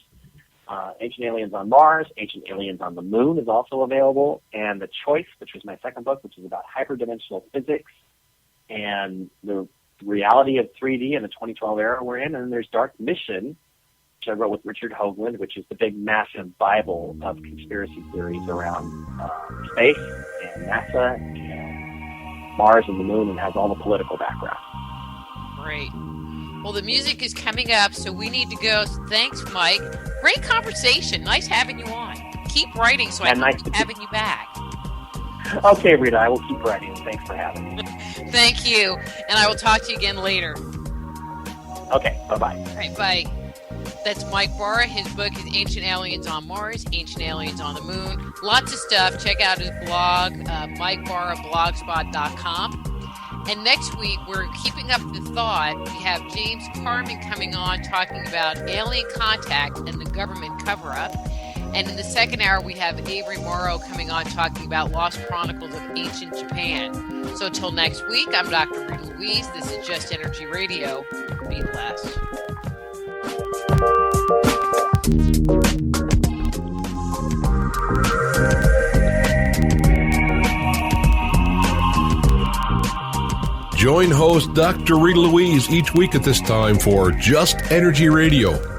Ancient Aliens on Mars, Ancient Aliens on the Moon is also available, and The Choice, which was my second book, which is about hyperdimensional physics and the reality of 3D in the 2012 era we're in. And then there's Dark Mission, which I wrote with Richard Hoagland, which is the big, massive Bible of conspiracy theories around space and NASA and Mars and the Moon, and has all the political background. Great. Well, the music is coming up, so we need to go. So thanks, Mike. Great conversation. Nice having you on. Keep writing so I can keep having you back. Okay, Rita, I will keep writing. Thanks for having me. Thank you. And I will talk to you again later. Okay, bye-bye. All right, bye. That's Mike Barra. His book is Ancient Aliens on Mars, Ancient Aliens on the Moon. Lots of stuff. Check out his blog, MikeBarrablogspot.com. And next week, we're keeping up the thought. We have James Carman coming on talking about alien contact and the government cover-up. And in the second hour, we have Avery Morrow coming on talking about Lost Chronicles of Ancient Japan. So until next week, I'm Dr. Rita Louise. This is Just Energy Radio. Be blessed. Join host Dr. Rita Louise each week at this time for Just Energy Radio.